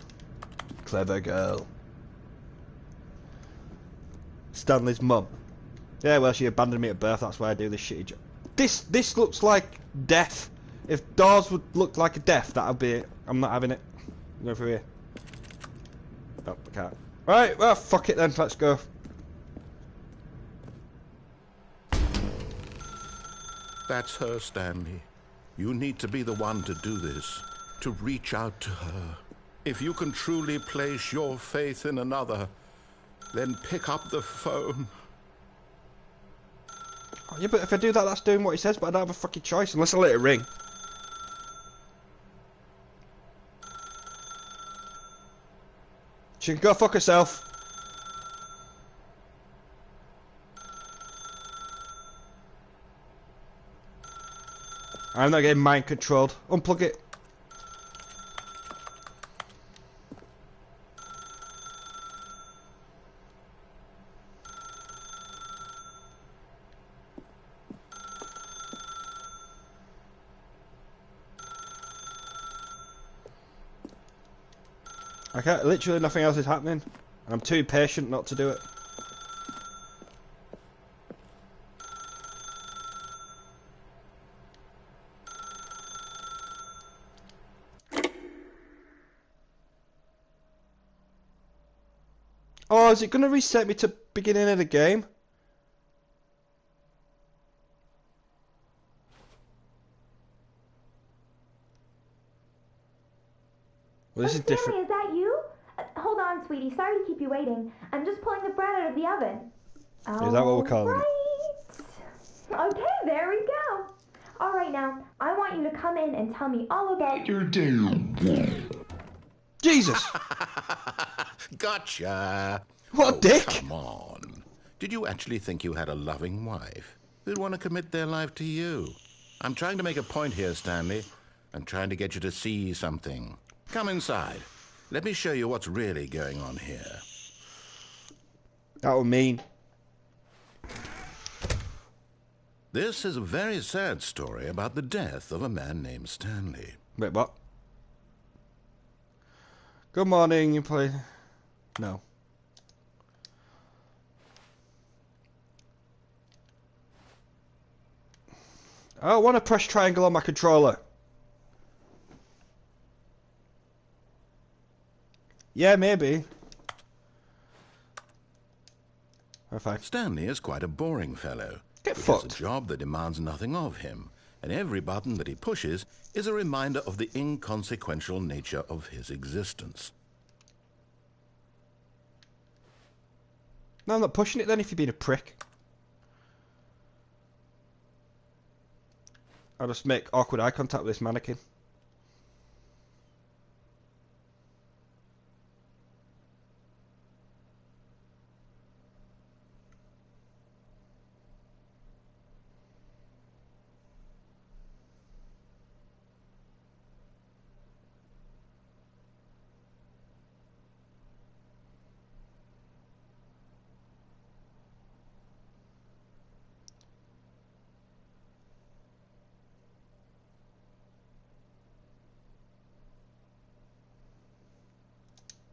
Clever girl. Stanley's mum. Yeah, well, she abandoned me at birth. That's why I do this shitty job. This looks like death. If doors would look like a death, that'll be it. I'm not having it. I'm going through here. Oh, I can't. Right, well, fuck it then. Let's go. That's her, Stanley. You need to be the one to do this. To reach out to her. If you can truly place your faith in another, then pick up the phone. Oh, yeah, but if I do that, that's doing what he says, but I don't have a fucking choice unless I let it ring. She can go fuck herself. I'm not getting mind controlled. Unplug it. I can't, literally nothing else is happening. I'm too impatient not to do it. Oh, is it going to reset me to beginning of the game? Well, this is different. Stanley, is that you? Hold on, sweetie. Sorry to keep you waiting. I'm just pulling the bread out of the oven. Is that what we're calling it? Okay, there we go. All right, now, I want you to come in and tell me all about your day. Jesus! Gotcha. What a dick! Come on. Did you actually think you had a loving wife who'd want to commit their life to you? I'm trying to make a point here, Stanley. I'm trying to get you to see something. Come inside. Let me show you what's really going on here. That would mean. This is a very sad story about the death of a man named Stanley. Wait, what? Good morning, you play. No. I want to press triangle on my controller. Yeah, maybe. Oh, fine. Stanley is quite a boring fellow. Get He fucked. has a job that demands nothing of him. and every button that he pushes is a reminder of the inconsequential nature of his existence. No, I'm not pushing it then if you're being a prick. I'll just make awkward eye contact with this mannequin.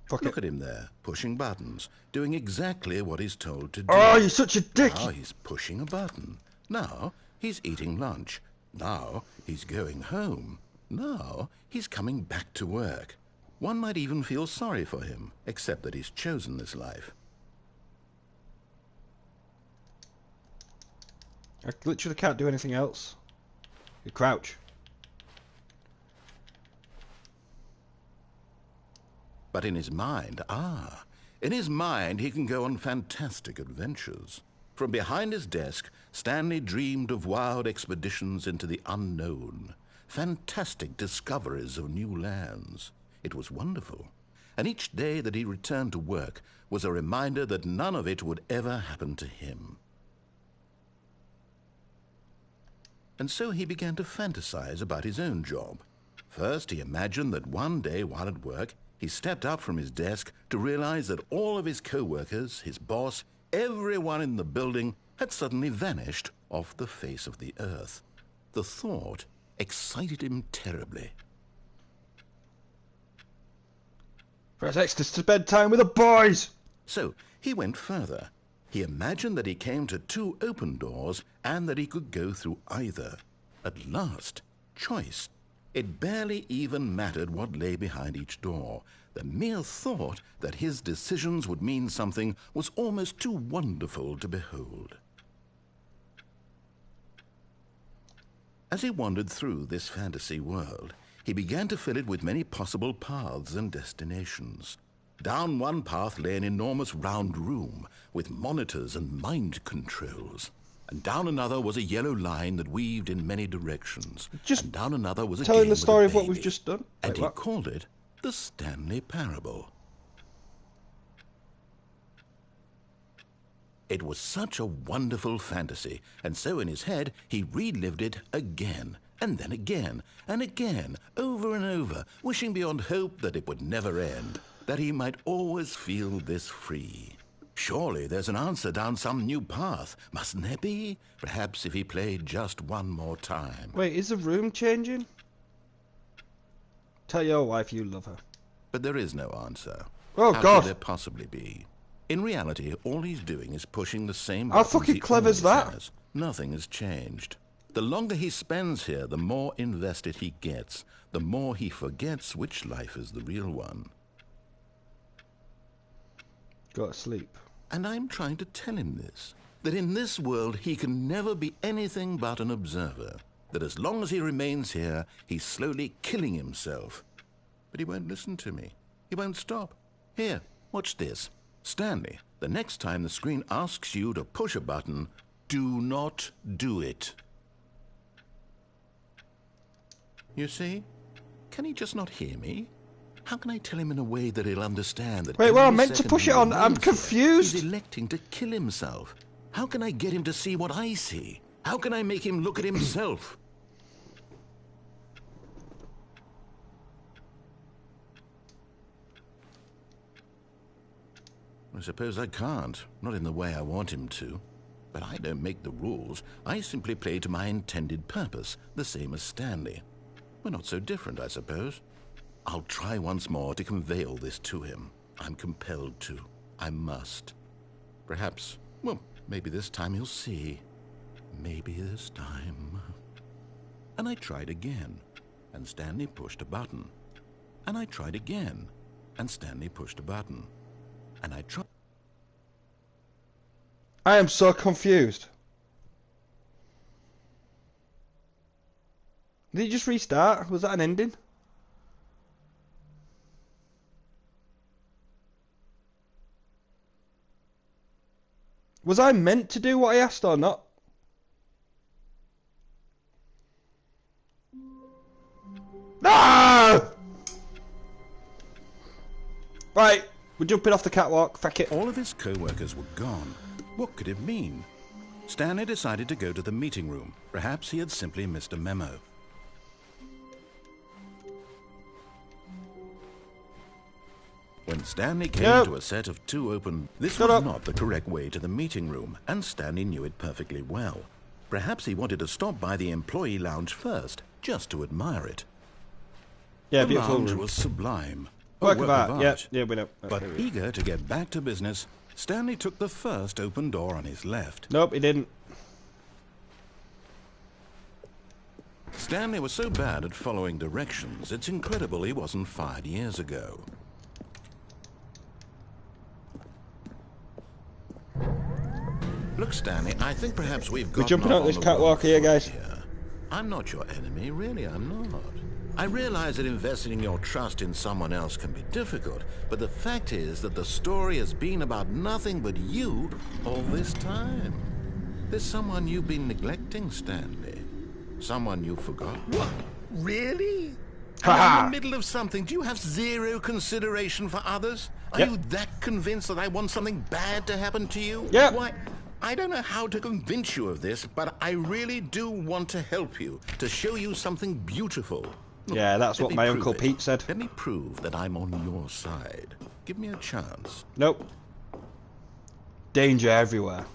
Fuck Look it. at him there, pushing buttons, doing exactly what he's told to do. Oh, you're such a dick! Now he's pushing a button. Now he's eating lunch. Now he's going home. Now he's coming back to work. One might even feel sorry for him, except that he's chosen this life. I literally can't do anything else. You crouch. But in his mind, in his mind he can go on fantastic adventures. From behind his desk, Stanley dreamed of wild expeditions into the unknown, fantastic discoveries of new lands. It was wonderful, and each day that he returned to work was a reminder that none of it would ever happen to him. And so he began to fantasize about his own job. First, he imagined that one day while at work, he stepped up from his desk to realize that all of his co-workers, his boss, everyone in the building had suddenly vanished off the face of the earth. The thought excited him terribly. Press X to spend time with the boys! So he went further. He imagined that he came to 2 open doors and that he could go through either. At last, choice. It barely even mattered what lay behind each door. The mere thought that his decisions would mean something was almost too wonderful to behold. As he wandered through this fantasy world, he began to fill it with many possible paths and destinations. Down one path lay an enormous round room with monitors and mind controls. And down another was a yellow line that weaved in many directions. Just and down another was a telling game the story with of a what we've baby. just done. And Wait, he what? called it the Stanley Parable. It was such a wonderful fantasy, and so in his head he relived it again, and then again, and again, over and over, wishing beyond hope that it would never end, that he might always feel this free. Surely there's an answer down some new path, mustn't there be? Perhaps if he played just one more time. Wait, is the room changing? Tell your wife you love her. But there is no answer. Oh, How God. could there possibly be? In reality, all he's doing is pushing the same How buttons fucking he clever is always that? has. Nothing has changed. The longer he spends here, the more invested he gets, the more he forgets which life is the real one. Go to sleep. And I'm trying to tell him this, that in this world he can never be anything but an observer, that as long as he remains here, he's slowly killing himself. But he won't listen to me. He won't stop. Here, watch this. Stanley, the next time the screen asks you to push a button, do not do it. You see? Can he just not hear me? How can I tell him in a way that he'll understand that Wait, well, I'm every meant to second push he it on. I'm remains here, confused. He's electing to kill himself. How can I get him to see what I see? How can I make him look at himself? I suppose I can't, not in the way I want him to. But I don't make the rules. I simply play to my intended purpose, the same as Stanley. We're not so different, I suppose. I'll try once more to convey all this to him. I'm compelled to. I must. Perhaps, well, maybe this time he'll see. Maybe this time. And I tried again, and Stanley pushed a button. And I tried again, and Stanley pushed a button. And I tried. I am so confused. Did it just restart? Was that an ending? Was I meant to do what I asked or not? No! Right, we're jumping off the catwalk. Fuck it. All of his co-workers were gone. What could it mean? Stanley decided to go to the meeting room. Perhaps he had simply missed a memo. When Stanley came to a set of 2 open... This was not the correct way to the meeting room, and Stanley knew it perfectly well. Perhaps he wanted to stop by the employee lounge first, just to admire it. Yeah, the beautiful lounge room. was sublime. Work of art. Yeah, we know. But eager to get back to business, Stanley took the first open door on his left. Nope, he didn't. Stanley was so bad at following directions, it's incredible he wasn't fired years ago. Look, Stanley, I think perhaps we're jumping out this catwalk here, guys. I'm not your enemy, really, I'm not. I realize that investing your trust in someone else can be difficult, but the fact is that the story has been about nothing but you all this time. There's someone you've been neglecting, Stanley. Someone you forgot. What? Really? I'm in the middle of something. Do you have zero consideration for others? Are you that convinced that I want something bad to happen to you? Yeah. Why? I don't know how to convince you of this, but I really do want to help you, to show you something beautiful. Look, yeah, that's what my Uncle Pete said. Let me prove that I'm on your side. Give me a chance. Nope. Danger everywhere.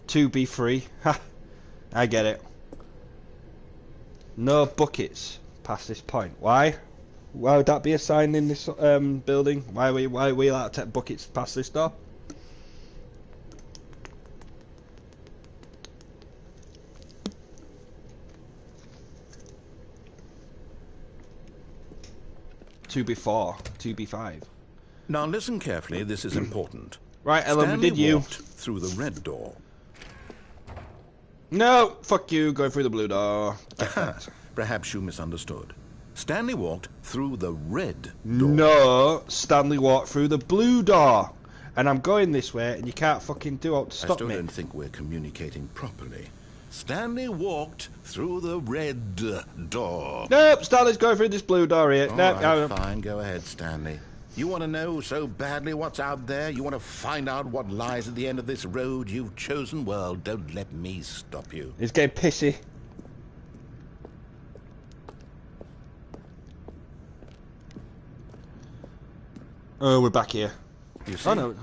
To be free. Ha! I get it. No buckets past this point. Why? Why would that be a sign in this building? Why are we allowed to take buckets past this door? To be 4, to be 5. Now listen carefully, this is important. Right, Ellen, Stanley did you? walked through the red door. No, fuck you, going through the blue door. Perhaps you misunderstood. Stanley walked through the red door. No, Stanley walked through the blue door. And I'm going this way, and you can't fucking do out to stop I still me. don't think we're communicating properly. Stanley walked through the red door. Nope, Stanley's going through this blue door here. All Nope, right, fine, go ahead, Stanley. You want to know so badly what's out there? You want to find out what lies at the end of this road you've chosen? Well, don't let me stop you. He's getting pissy. Oh, we're back here. You see, Oh, no.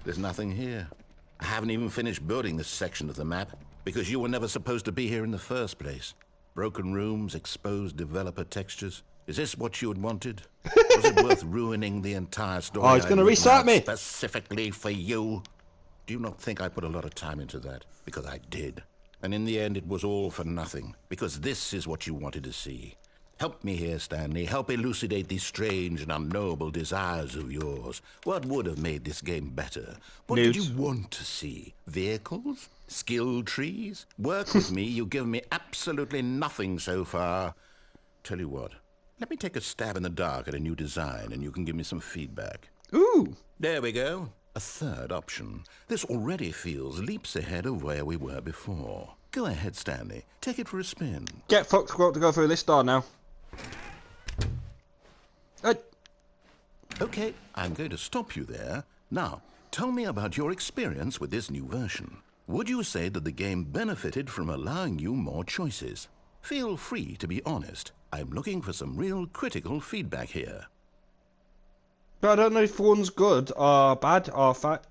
there's nothing here. I haven't even finished building this section of the map because you were never supposed to be here in the first place. Broken rooms, exposed developer textures. Is this what you had wanted? Was it worth ruining the entire story? Oh, he's going to restart me. Specifically for you? Do you not think I put a lot of time into that? Because I did. And in the end, it was all for nothing. Because this is what you wanted to see. Help me here, Stanley. Help elucidate these strange and unknowable desires of yours. What would have made this game better? What did you want to see? Vehicles? Skill trees? Work with me. You've given me absolutely nothing so far. Tell you what. Let me take a stab in the dark at a new design, and you can give me some feedback. Ooh. There we go. A third option. This already feels leaps ahead of where we were before. Go ahead, Stanley. Take it for a spin. Get fucked to go through this door now. Okay, I'm going to stop you there. Now, tell me about your experience with this new version. Would you say that the game benefited from allowing you more choices? Feel free to be honest. I'm looking for some real critical feedback here. But I don't know if one's good or bad or fat.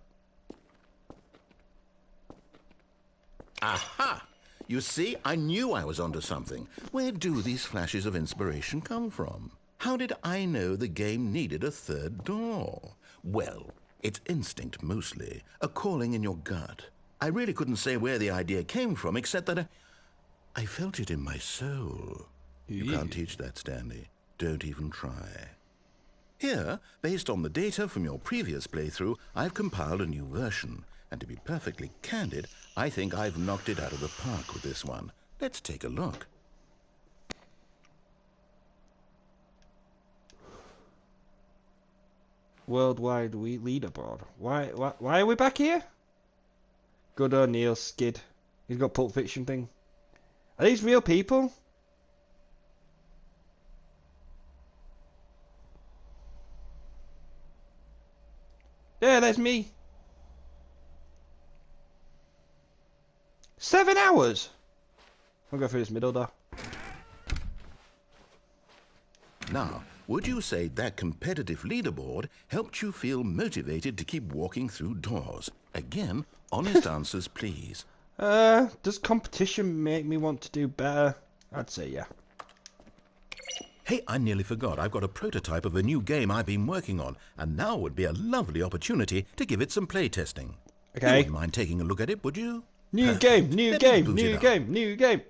Aha! You see, I knew I was onto something. Where do these flashes of inspiration come from? How did I know the game needed a third door? Well, it's instinct mostly, a calling in your gut. I really couldn't say where the idea came from, except that I felt it in my soul. You can't teach that, Stanley. Don't even try. Here, based on the data from your previous playthrough, I've compiled a new version. And to be perfectly candid, I think I've knocked it out of the park with this one. Let's take a look. Worldwide leaderboard. Why are we back here? Good O'Neill skid. He's got Pulp Fiction thing. Are these real people? Yeah, there's me. 7 hours. I'll go through this middle door. Now, would you say that competitive leaderboard helped you feel motivated to keep walking through doors? Again, honest answers, please. Does competition make me want to do better? I'd say yeah. Hey, I nearly forgot. I've got a prototype of a new game I've been working on, and now would be a lovely opportunity to give it some playtesting. Okay. You wouldn't mind taking a look at it, would you? New Perfect. game, new Let me game, boot new it up. game, new game.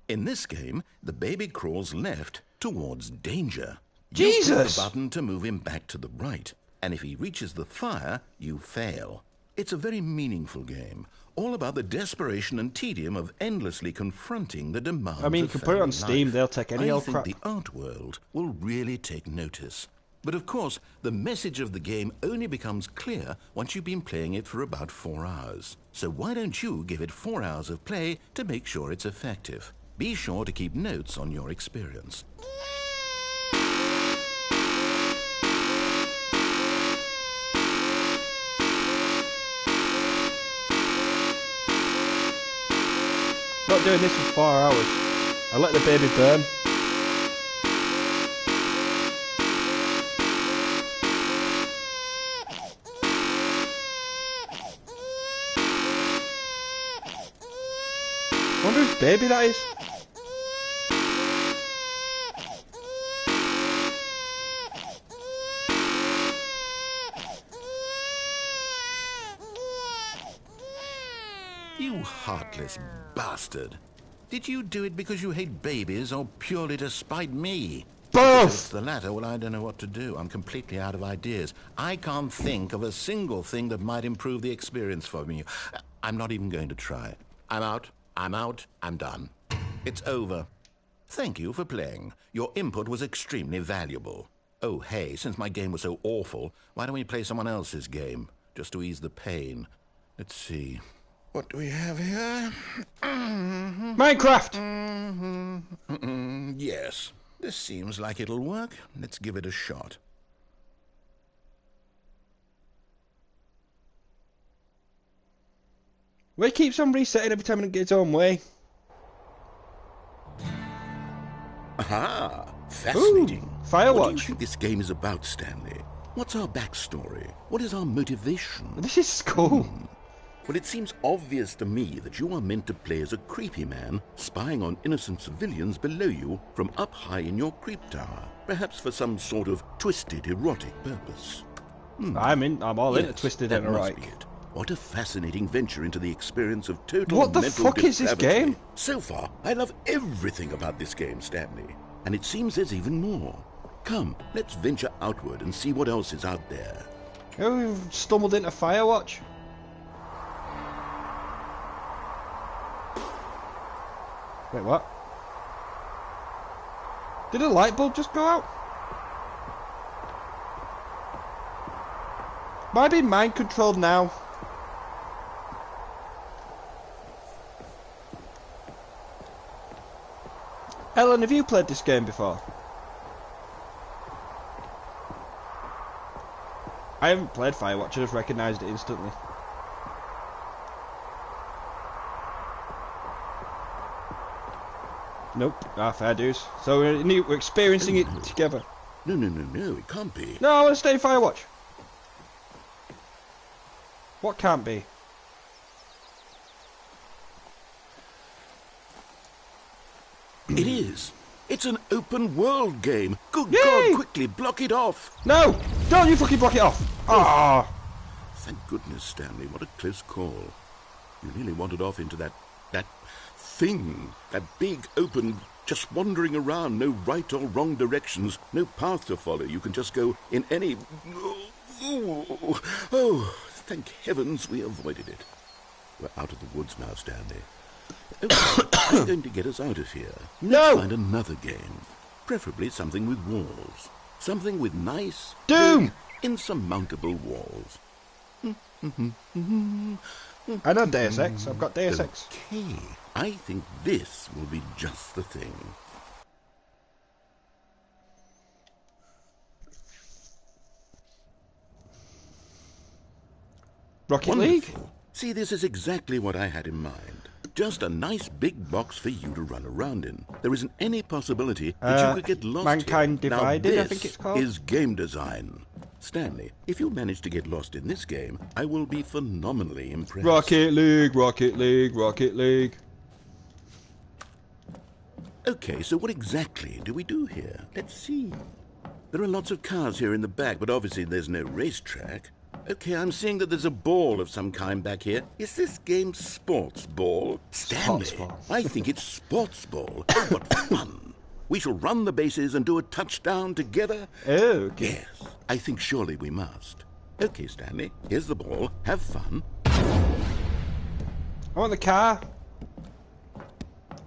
In this game, the baby crawls left towards danger. Jesus! You press the button to move him back to the right, and if he reaches the fire, you fail. It's a very meaningful game, all about the desperation and tedium of endlessly confronting the demands I mean, you of can put it on family Steam, life. they'll take any I old think crap. the art world will really take notice. But of course, the message of the game only becomes clear once you've been playing it for about 4 hours. So why don't you give it 4 hours of play to make sure it's effective? Be sure to keep notes on your experience. Not doing this for 4 hours. I let the baby burn. Wonder whose baby that is. You heartless bastard. Did you do it because you hate babies or purely to spite me? If it's Both! the latter, well, I don't know what to do. I'm completely out of ideas. I can't think of a single thing that might improve the experience for me. I'm not even going to try. I'm out. I'm done. It's over. Thank you for playing. Your input was extremely valuable. Oh, hey, since my game was so awful, why don't we play someone else's game? Just to ease the pain. Let's see. What do we have here? Minecraft! Yes. This seems like it'll work. Let's give it a shot. Well, it keeps on resetting every time it gets its own way. Aha! Fascinating. Firewatch. What do you think this game is about, Stanley? What's our backstory? What is our motivation? This is cool. Well, it seems obvious to me that you are meant to play as a creepy man spying on innocent civilians below you from up high in your creep tower, perhaps for some sort of twisted erotic purpose. I'm all into Yes, twisted that and must erotic. be it. What a fascinating venture into the experience of total What the mental fuck is this depravity. game? So far, I love everything about this game, Stanley. And it seems there's even more. Come, let's venture outward and see what else is out there. Oh, we've stumbled into Firewatch. Wait, what? Did a light bulb just go out? Am I being mind controlled now? Ellen, have you played this game before? I haven't played Firewatch, I just recognised it instantly. Nope, fair dues. So we're experiencing it together. No, it can't be. No, I want to stay in Firewatch. What can't be? It is. It's an open world game. Good Yay! God, quickly block it off. No! Don't you fucking block it off! Ah! Thank goodness, Stanley. What a close call. You nearly wandered off into that thing. That big, open, just wandering around, no right or wrong directions, no path to follow. You can just go in any... Oh, thank heavens we avoided it. We're out of the woods now, Stanley. Okay, I'm going to get us out of here. No! Let's find another game. Preferably something with walls. Something with nice, Doom! big, insurmountable walls. I know Deus Ex. I've got Deus Ex. Okay, I think this will be just the thing. Rocket League? Wonderful. See, this is exactly what I had in mind. Just a nice big box for you to run around in. There isn't any possibility that you could get lost Mankind here. Divided, now, I think it's called. This is game design. Stanley, if you manage to get lost in this game, I will be phenomenally impressed. Rocket League, Rocket League, Rocket League. Okay, so what exactly do we do here? Let's see. There are lots of cars here in the back, but obviously there's no racetrack. Okay, I'm seeing that there's a ball of some kind back here. Is this game sports ball? Stanley, Sports ball. I think it's sports ball. Oh, what fun. We shall run the bases and do a touchdown together. Oh, okay. Yes, I think surely we must. Okay, Stanley, here's the ball. Have fun. I want the car.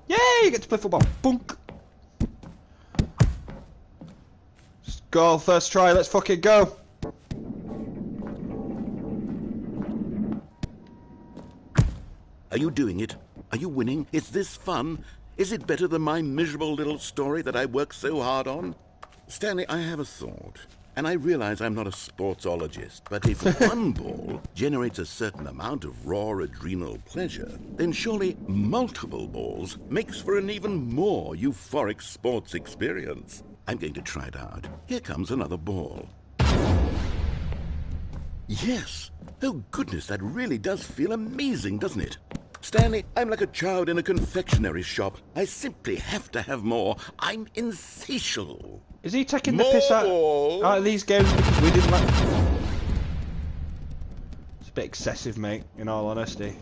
Yay, you get to play football. Bunk. Just go, first try, let's fucking go. Are you doing it? Are you winning? Is this fun? Is it better than my miserable little story that I worked so hard on? Stanley, I have a thought. And I realize I'm not a sportsologist, but if one ball generates a certain amount of raw adrenal pleasure, then surely multiple balls makes for an even more euphoric sports experience. I'm going to try it out. Here comes another ball. Yes! Oh goodness, that really does feel amazing, doesn't it? Stanley, I'm like a child in a confectionery shop. I simply have to have more. I'm insatiable. Is he taking the piss out of these games because we didn't like... It's a bit excessive, mate, in all honesty.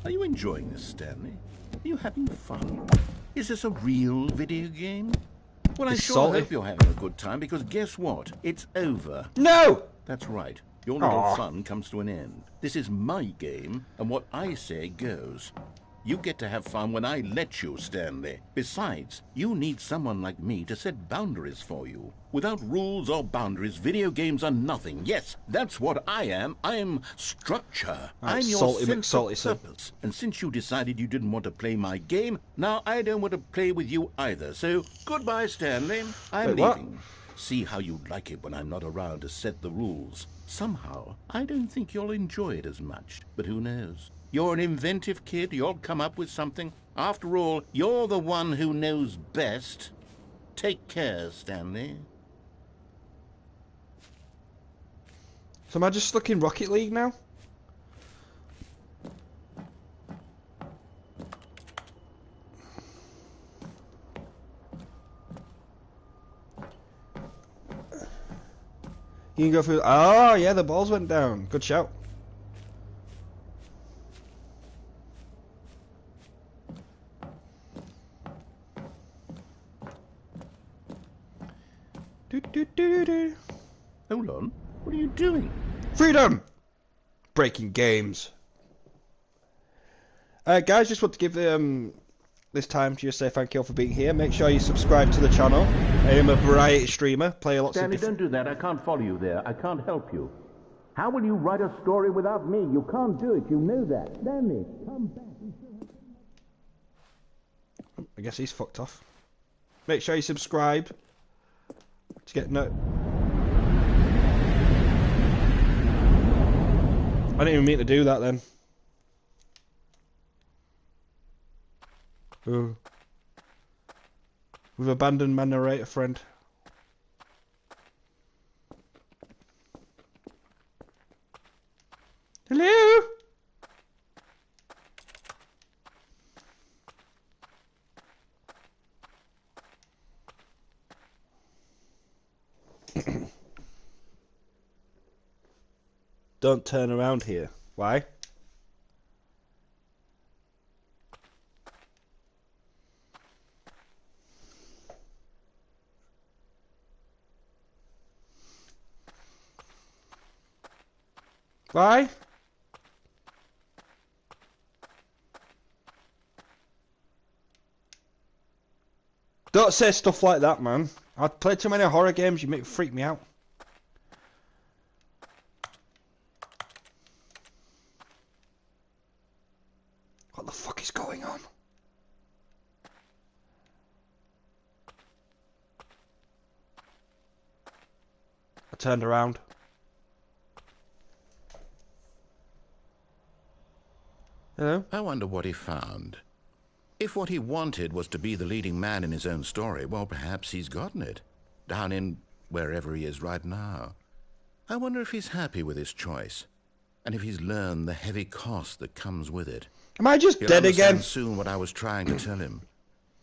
Are you enjoying this, Stanley? Are you having fun? Is this a real video game? Well, I It's sure salty. hope you're having a good time, because guess what? It's over. No! That's right. Your little Aw. fun comes to an end. This is my game, and what I say goes. You get to have fun when I let you, Stanley. Besides, you need someone like me to set boundaries for you. Without rules or boundaries, video games are nothing. Yes, that's what I am. I'm structure. That's I'm your salty sense McSalty, of sir. purpose. And since you decided you didn't want to play my game, now I don't want to play with you either. So, goodbye, Stanley. I'm Wait, what? leaving. See how you like it when I'm not around to set the rules. Somehow, I don't think you'll enjoy it as much. But who knows? You're an inventive kid. You'll come up with something. After all, you're the one who knows best. Take care, Stanley. So am I just stuck in Rocket League now? You can go through... Oh, yeah, the balls went down. Good shout. Do, do, do, do, do. Hold on. What are you doing? Freedom! Breaking games. Guys, just want to give this time to just say thank you all for being here. Make sure you subscribe to the channel. I am a variety streamer, play lots Stanley, of different... don't do that. I can't follow you there. I can't help you. How will you write a story without me? You can't do it. You know that. Stanley, come back. I guess he's fucked off. Make sure you subscribe to get no... I didn't even mean to do that then. Ooh. We've abandoned my narrator friend. Hello? Don't turn around here. Why? Why? Don't say stuff like that, man. I've played too many horror games, you freak me out. What the fuck is going on? I turned around. Hello? I wonder what he found. If what he wanted was to be the leading man in his own story, well, perhaps he's gotten it. Down in wherever he is right now. I wonder if he's happy with his choice. And if he's learned the heavy cost that comes with it. Am I just He'll dead understand again? soon what I was trying to tell him.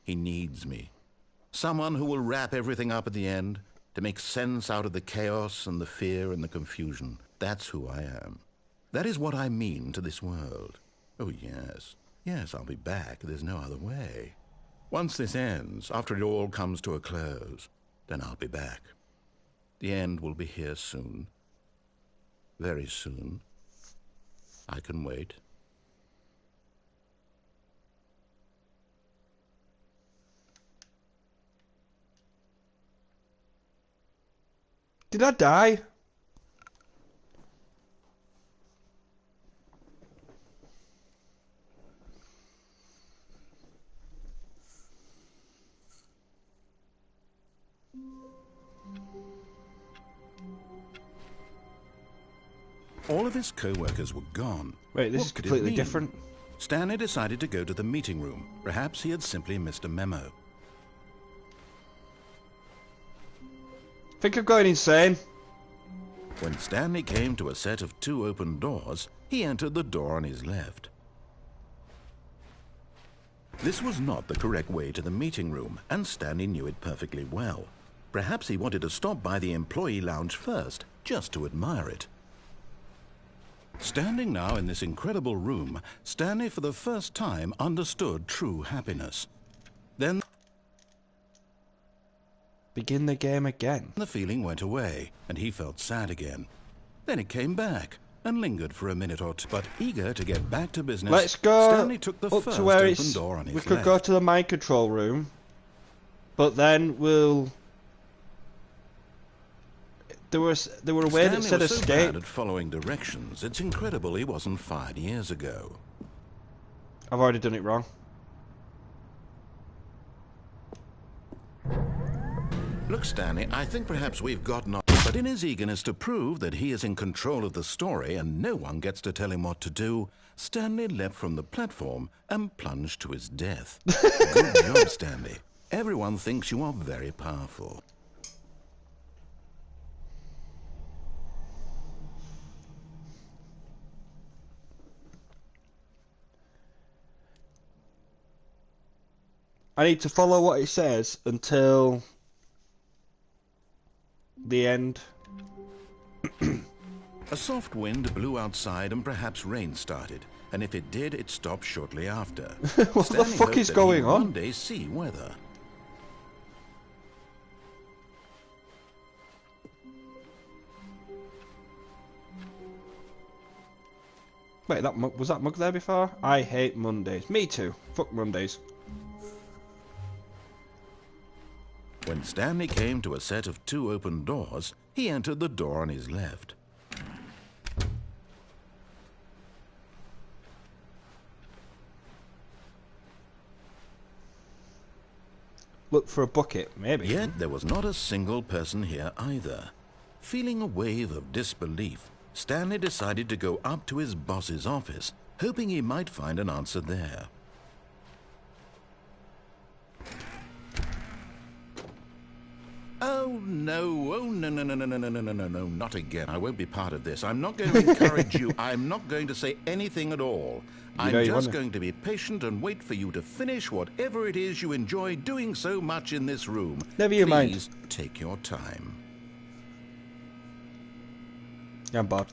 He needs me. Someone who will wrap everything up at the end to make sense out of the chaos and the fear and the confusion. That's who I am. That is what I mean to this world. Oh, yes. Yes, I'll be back. There's no other way. Once this ends, after it all comes to a close, then I'll be back. The end will be here soon. Very soon. I can wait. Did I die? All of his co-workers were gone. Wait, this What is could it completely mean? different. Stanley decided to go to the meeting room. Perhaps he had simply missed a memo. I think I'm going insane. When Stanley came to a set of 2 open doors, he entered the door on his left. This was not the correct way to the meeting room, and Stanley knew it perfectly well. Perhaps he wanted to stop by the employee lounge first, just to admire it. Standing now in this incredible room, Stanley for the first time understood true happiness. Then Begin the game again. the feeling went away, and he felt sad again. Then it came back, and lingered for a minute or two. But eager to get back to business, Let's go Stanley took the up first to where open it's... door on his We could left. go to the mind control room. But then we'll... There were a way that Stanley said was so escape. bad at following directions, it's incredible he wasn't fired years ago. I've already done it wrong. Look, Stanley, I think perhaps we've got not... But in his eagerness to prove that he is in control of the story and no one gets to tell him what to do, Stanley leapt from the platform and plunged to his death. Good job, Stanley. Everyone thinks you are very powerful. I need to follow what it says until the end. A soft wind blew outside and perhaps rain started, and if it did, it stopped shortly after. What the Stanley fuck hoped is that going he'd on? one day see weather. Wait, was that mug there before? I hate Mondays. Me too. Fuck Mondays. When Stanley came to a set of 2 open doors, he entered the door on his left. Look for a bucket, maybe. Yet there was not a single person here either. Feeling a wave of disbelief, Stanley decided to go up to his boss's office, hoping he might find an answer there. Oh no, no, not again. I won't be part of this. I'm not going to encourage you. I'm not going to say anything at all. I'm know you just wanna. going to be patient and wait for you to finish whatever it is you enjoy doing so much in this room. Never you mind. Please take your time. I'm bored.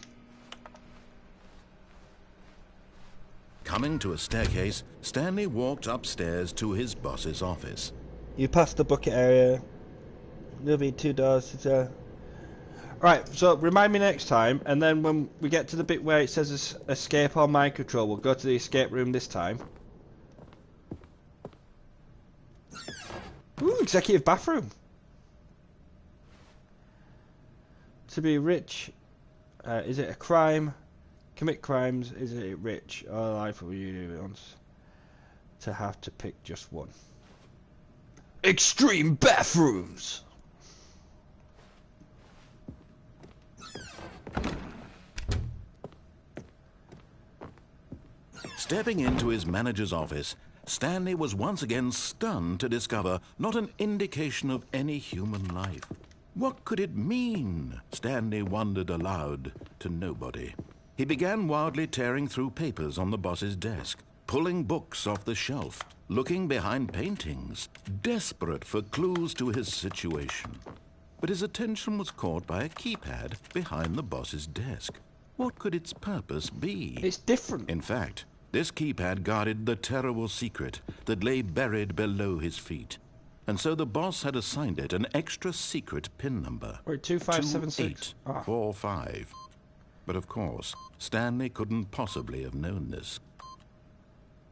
Coming to a staircase, Stanley walked upstairs to his boss's office. You pass the bucket area. There'll be 2 doors. Right, so remind me next time, and then when we get to the bit where it says escape or mind control, we'll go to the escape room this time. Ooh, executive bathroom. To be rich, is it a crime? Commit crimes, is it rich? Or life will you want to have to pick just one? Extreme bathrooms! Stepping into his manager's office, Stanley was once again stunned to discover not an indication of any human life. What could it mean? Stanley wondered aloud to nobody. He began wildly tearing through papers on the boss's desk, pulling books off the shelf, looking behind paintings, desperate for clues to his situation. But his attention was caught by a keypad behind the boss's desk. What could its purpose be? It's different. In fact, this keypad guarded the terrible secret that lay buried below his feet. And so the boss had assigned it an extra secret PIN number. Or 2576. 2845. But of course, Stanley couldn't possibly have known this.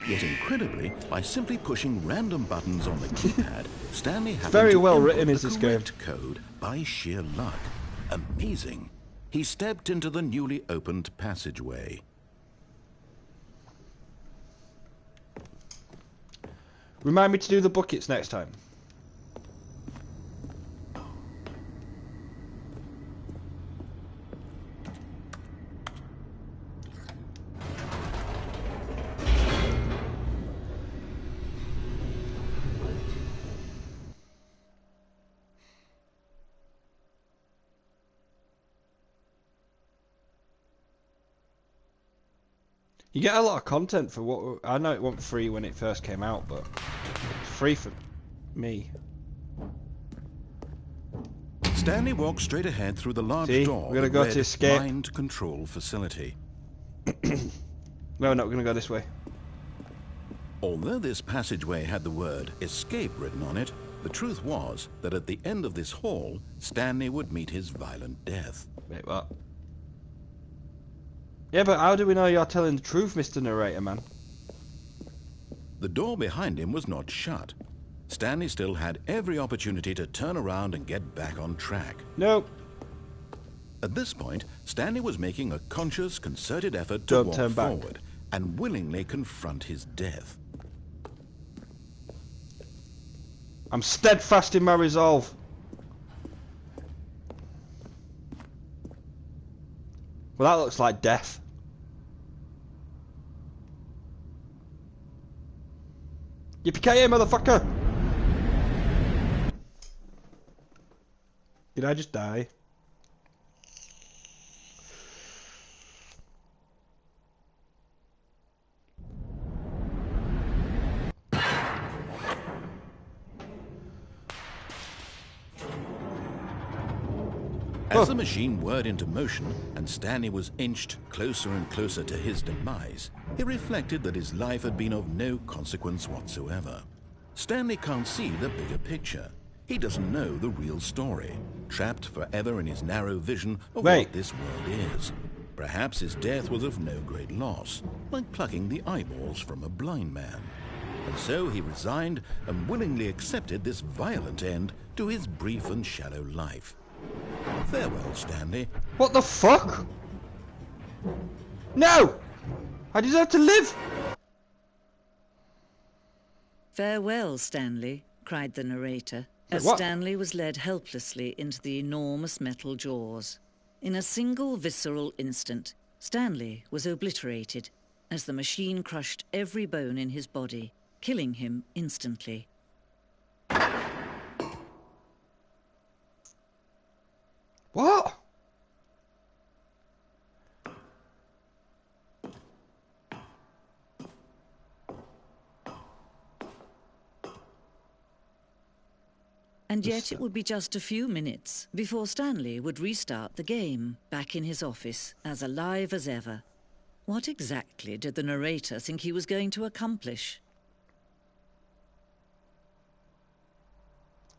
Yet incredibly, by simply pushing random buttons on the keypad, Stanley happened very to well input written, is the this game. correct code by sheer luck. Amazing. He stepped into the newly opened passageway. Remind me to do the buckets next time. You get a lot of content for what... I know it wasn't free when it first came out, but it's free for me. Stanley walked straight ahead through the large See, door we're gonna that go read to escape. Mind Control Facility. No, we're not going to go this way. Although this passageway had the word escape written on it, the truth was that at the end of this hall, Stanley would meet his violent death. Wait, what? Yeah, but how do we know you're telling the truth, Mr. Narrator, man? The door behind him was not shut. Stanley still had every opportunity to turn around and get back on track. Nope. At this point, Stanley was making a conscious, concerted effort to Don't walk turn back. forward and willingly confront his death. I'm steadfast in my resolve. Well, that looks like death. Yippee-ki-yay, motherfucker! Did I just die? As the machine whirred into motion and Stanley was inched closer and closer to his demise, he reflected that his life had been of no consequence whatsoever. Stanley can't see the bigger picture. He doesn't know the real story, trapped forever in his narrow vision of Wait. what this world is. Perhaps his death was of no great loss, like plucking the eyeballs from a blind man. And so he resigned and willingly accepted this violent end to his brief and shallow life. Farewell, Stanley. What the fuck? No! I deserve to live! Farewell, Stanley, cried the narrator, as what? Stanley was led helplessly into the enormous metal jaws. In a single visceral instant, Stanley was obliterated as the machine crushed every bone in his body, killing him instantly. What? And yet it would be just a few minutes before Stanley would restart the game, back in his office, as alive as ever. What exactly did the narrator think he was going to accomplish?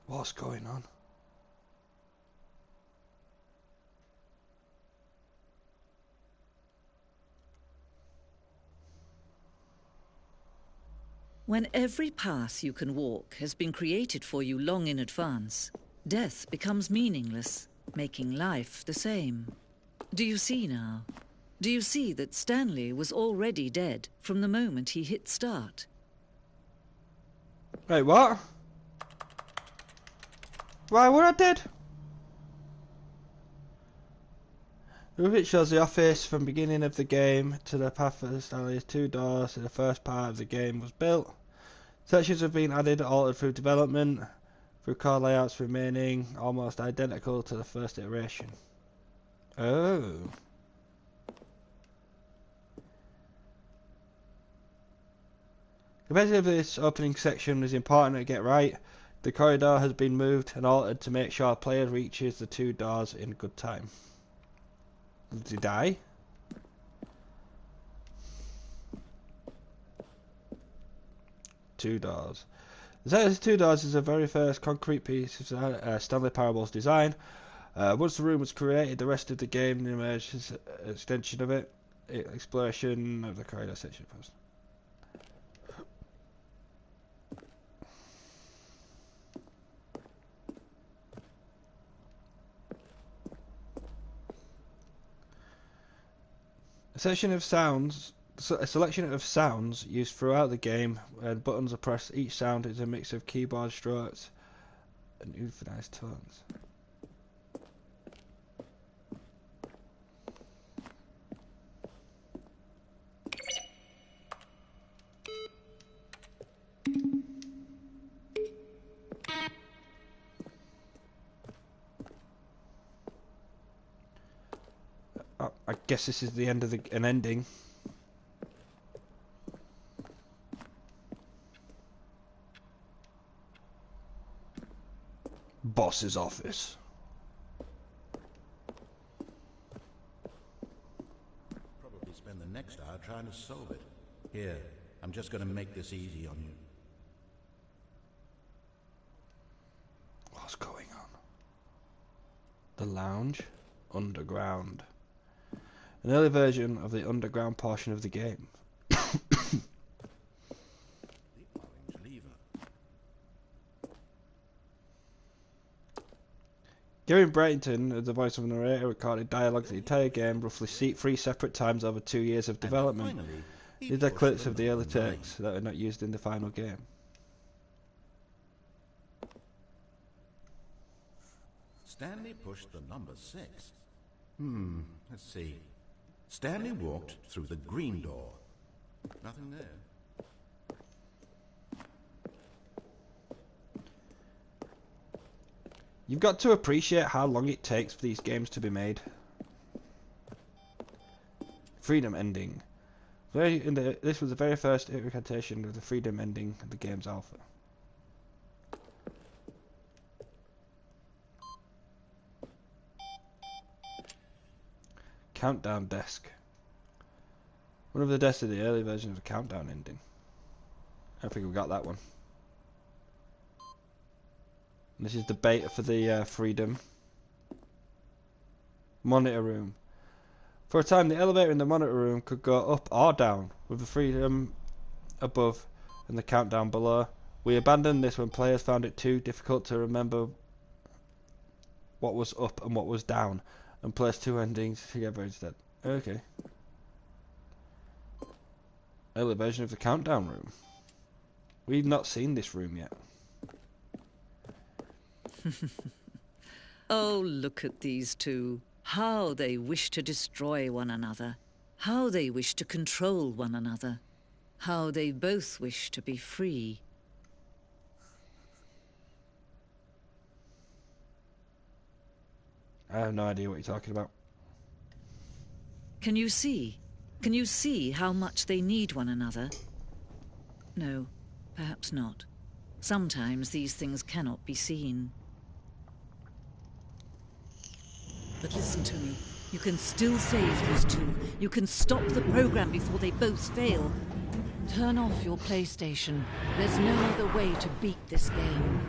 What's going on? When every path you can walk has been created for you long in advance, death becomes meaningless, making life the same. Do you see now? Do you see that Stanley was already dead from the moment he hit start? Wait, what? Why were I dead? The movie shows the office from beginning of the game to the path of Stanley's 2 doors in the first part of the game was built. Sections have been added or altered through development, through core layouts remaining almost identical to the first iteration. Oh. Compared to this opening section is important to get right. The corridor has been moved and altered to make sure the player reaches the 2 doors in good time. Did he die? Two doors. The set of 2 doors is the very first concrete piece of Stanley Parable's design. Once the room was created, the rest of the game emerged as an extension of it. Exploration of the corridor section first. A selection of sounds used throughout the game. When buttons are pressed, each sound is a mix of keyboard strokes and euthanized tones. I guess this is the end of an ending. Boss's office. Probably spend the next hour trying to solve it. Here, I'm just going to make this easy on you. What's going on? The lounge underground. An early version of the underground portion of the game. The orange lever. Gary Brayton, the voice of the narrator, recorded dialogue the entire game, roughly 3 separate times over 2 years of development. Finally, These are clips of the early takes that are not used in the final game. Stanley pushed the number 6. Let's see. Stanley walked through the green door. Nothing there. You've got to appreciate how long it takes for these games to be made. Freedom ending. This was the very first incantation of the freedom ending of the game's alpha. Countdown desk. One of the desks of the early version of the countdown ending. I think we got that one. And this is the beta for the freedom. Monitor room. For a time, the elevator in the monitor room could go up or down, with the freedom above and the countdown below. We abandoned this when players found it too difficult to remember what was up and what was down, and placed 2 endings together instead. Okay. Early version of the countdown room. We've not seen this room yet. Oh, look at these two. How they wish to destroy one another. How they wish to control one another. How they both wish to be free. I have no idea what you're talking about. Can you see? Can you see how much they need one another? No, perhaps not. Sometimes these things cannot be seen. But listen to me. You can still save these two. You can stop the program before they both fail. Turn off your PlayStation. There's no other way to beat this game.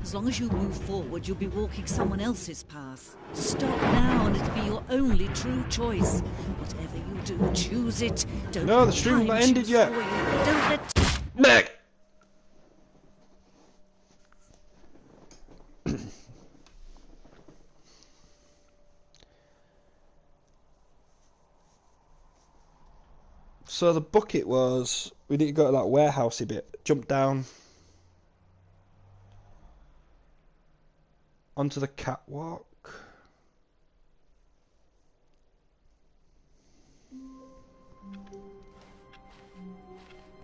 As long as you move forward, you'll be walking someone else's path. Stop now and it'll be your only true choice. Whatever you do, choose it. Don't No, the let stream's time not ended choose yet. for you. Don't let... Back. So the bucket was, we need to go to that warehousey bit, jump down onto the catwalk.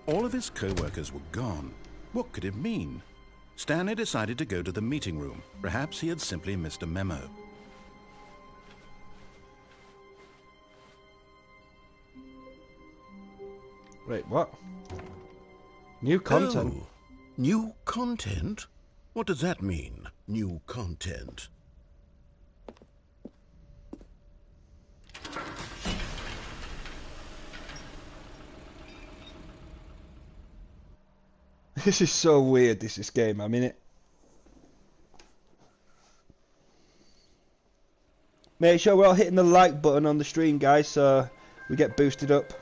All of his co-workers were gone. What could it mean? Stanley decided to go to the meeting room. Perhaps he had simply missed a memo. Wait, what? New content? Oh, new content? What does that mean, new content? This is so weird, this game. I'm in it. Make sure we're all hitting the like button on the stream, guys, so we get boosted up.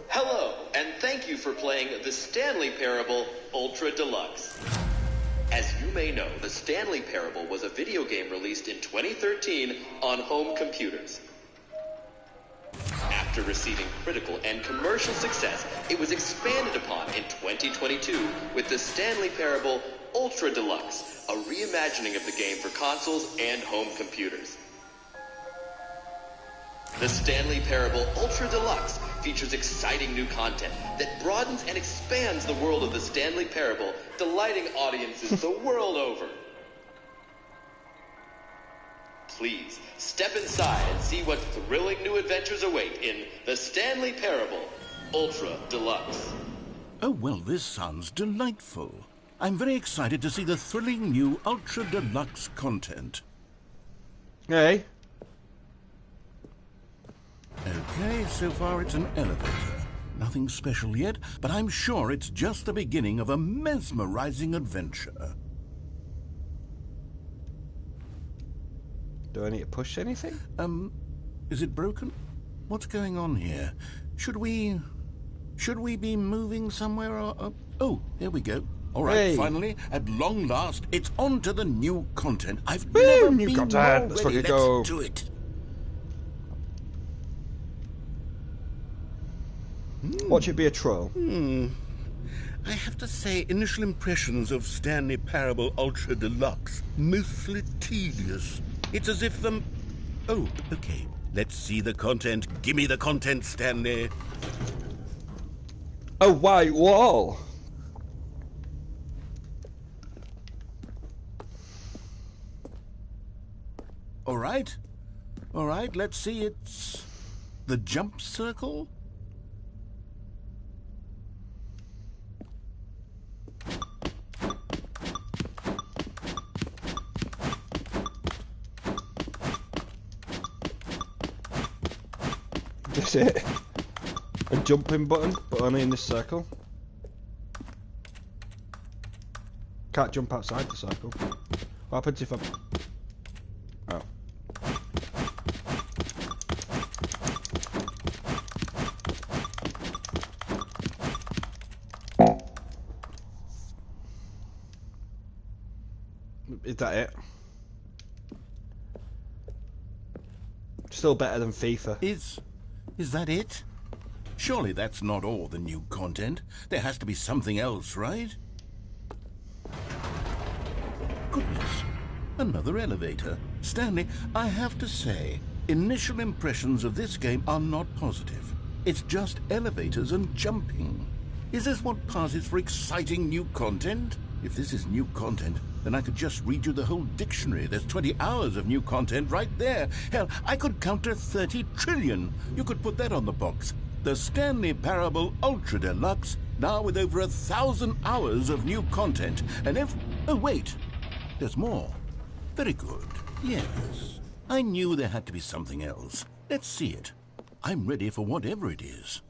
Hello, and thank you for playing the Stanley Parable Ultra Deluxe. As you may know, the Stanley Parable was a video game released in 2013 on home computers. After receiving critical and commercial success, it was expanded upon in 2022 with the Stanley Parable Ultra Deluxe, a reimagining of the game for consoles and home computers. The Stanley Parable Ultra Deluxe features exciting new content that broadens and expands the world of the Stanley Parable, delighting audiences the world over. Please, step inside and see what thrilling new adventures await in the Stanley Parable Ultra Deluxe. Oh, well, this sounds delightful. I'm very excited to see the thrilling new Ultra Deluxe content. Hey. Okay, so far it's an elevator. Nothing special yet, but I'm sure it's just the beginning of a mesmerizing adventure. Do I need to push anything? Is it broken? What's going on here? Should we be moving somewhere or... Oh, here we go. All right, Hey. Finally, at long last, it's on to the new content. I've Woo, never new been content. more Let's ready. fucking go. Let's do it. Watch it be a troll. I have to say, initial impressions of Stanley Parable Ultra Deluxe, mostly tedious. It's as if them... Oh, okay. Let's see the content. Gimme the content, Stanley. A white wall. All right. All right, let's see. It's the jump circle. That's it. A jumping button, but only in this circle. Can't jump outside the circle. What happens if I... Oh. Is that it? Still better than FIFA. Is that it? Surely that's not all the new content. There has to be something else, right? Goodness, another elevator. Stanley, I have to say, initial impressions of this game are not positive. It's just elevators and jumping. Is this what passes for exciting new content? If this is new content, then I could just read you the whole dictionary. There's 20 hours of new content right there. Hell, I could count to 30 trillion. You could put that on the box. The Stanley Parable Ultra Deluxe, now with over 1,000 hours of new content. And if... Oh, wait. There's more. Very good. Yes. I knew there had to be something else. Let's see it. I'm ready for whatever it is.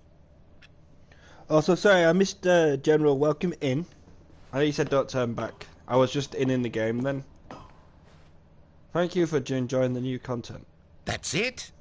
Also, sorry, I missed General Welcome in. I know you said don't turn back. I was just in the game then. Thank you for enjoying the new content. That's it?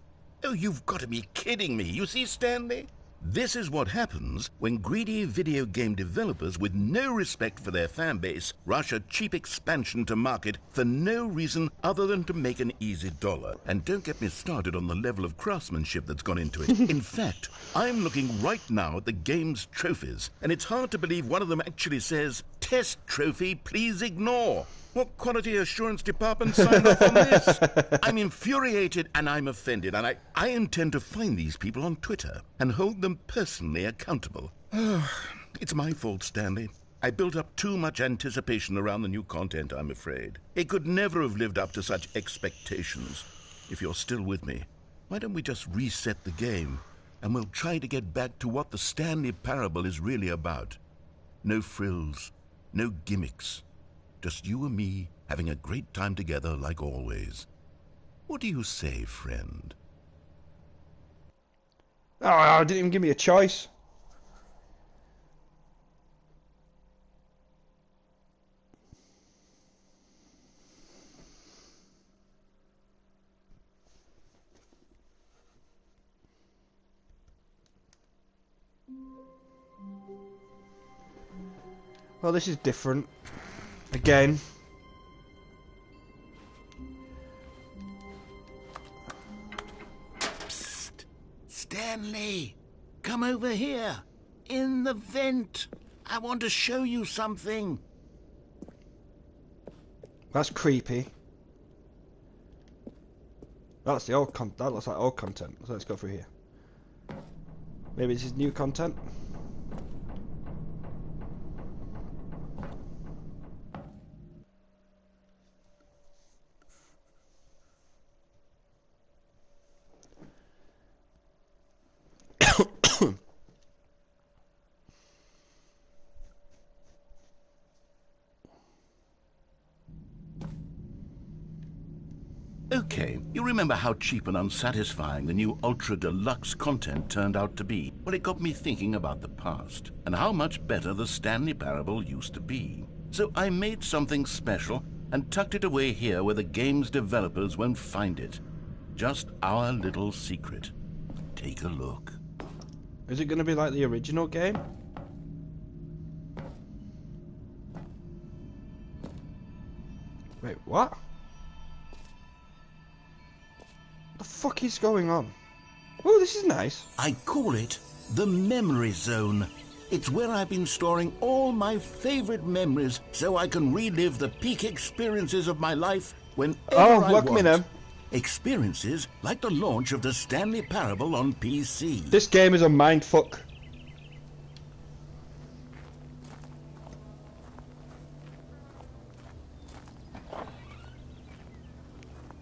Oh, you've got to be kidding me. You see, Stanley? This is what happens when greedy video game developers with no respect for their fan base rush a cheap expansion to market for no reason other than to make an easy dollar. And don't get me started on the level of craftsmanship that's gone into it. In fact, I'm looking right now at the game's trophies, and it's hard to believe one of them actually says, "Test trophy, please ignore." What quality assurance department signed off on this? I'm infuriated and I'm offended, and I intend to find these people on Twitter and hold them personally accountable. It's my fault, Stanley. I built up too much anticipation around the new content, I'm afraid. It could never have lived up to such expectations. If you're still with me, why don't we just reset the game, and we'll try to get back to what the Stanley Parable is really about. No frills, no gimmicks. Just you and me having a great time together like always. What do you say, friend? Oh, didn't even give me a choice. Well, this is different. Again. Psst! Stanley! Come over here! In the vent! I want to show you something! That's creepy. That's the old content. That looks like old content. So let's go through here. Maybe this is new content. Okay, you remember how cheap and unsatisfying the new Ultra Deluxe content turned out to be? Well, it got me thinking about the past, and how much better the Stanley Parable used to be. So I made something special and tucked it away here where the game's developers won't find it. Just our little secret. Take a look. Is it going to be like the original game? Wait, what? The fuck is going on? Oh, this is nice. I call it the Memory Zone. It's where I've been storing all my favorite memories so I can relive the peak experiences of my life whenever I welcome want. in. Experiences like the launch of the Stanley Parable on PC. This game is a mindfuck.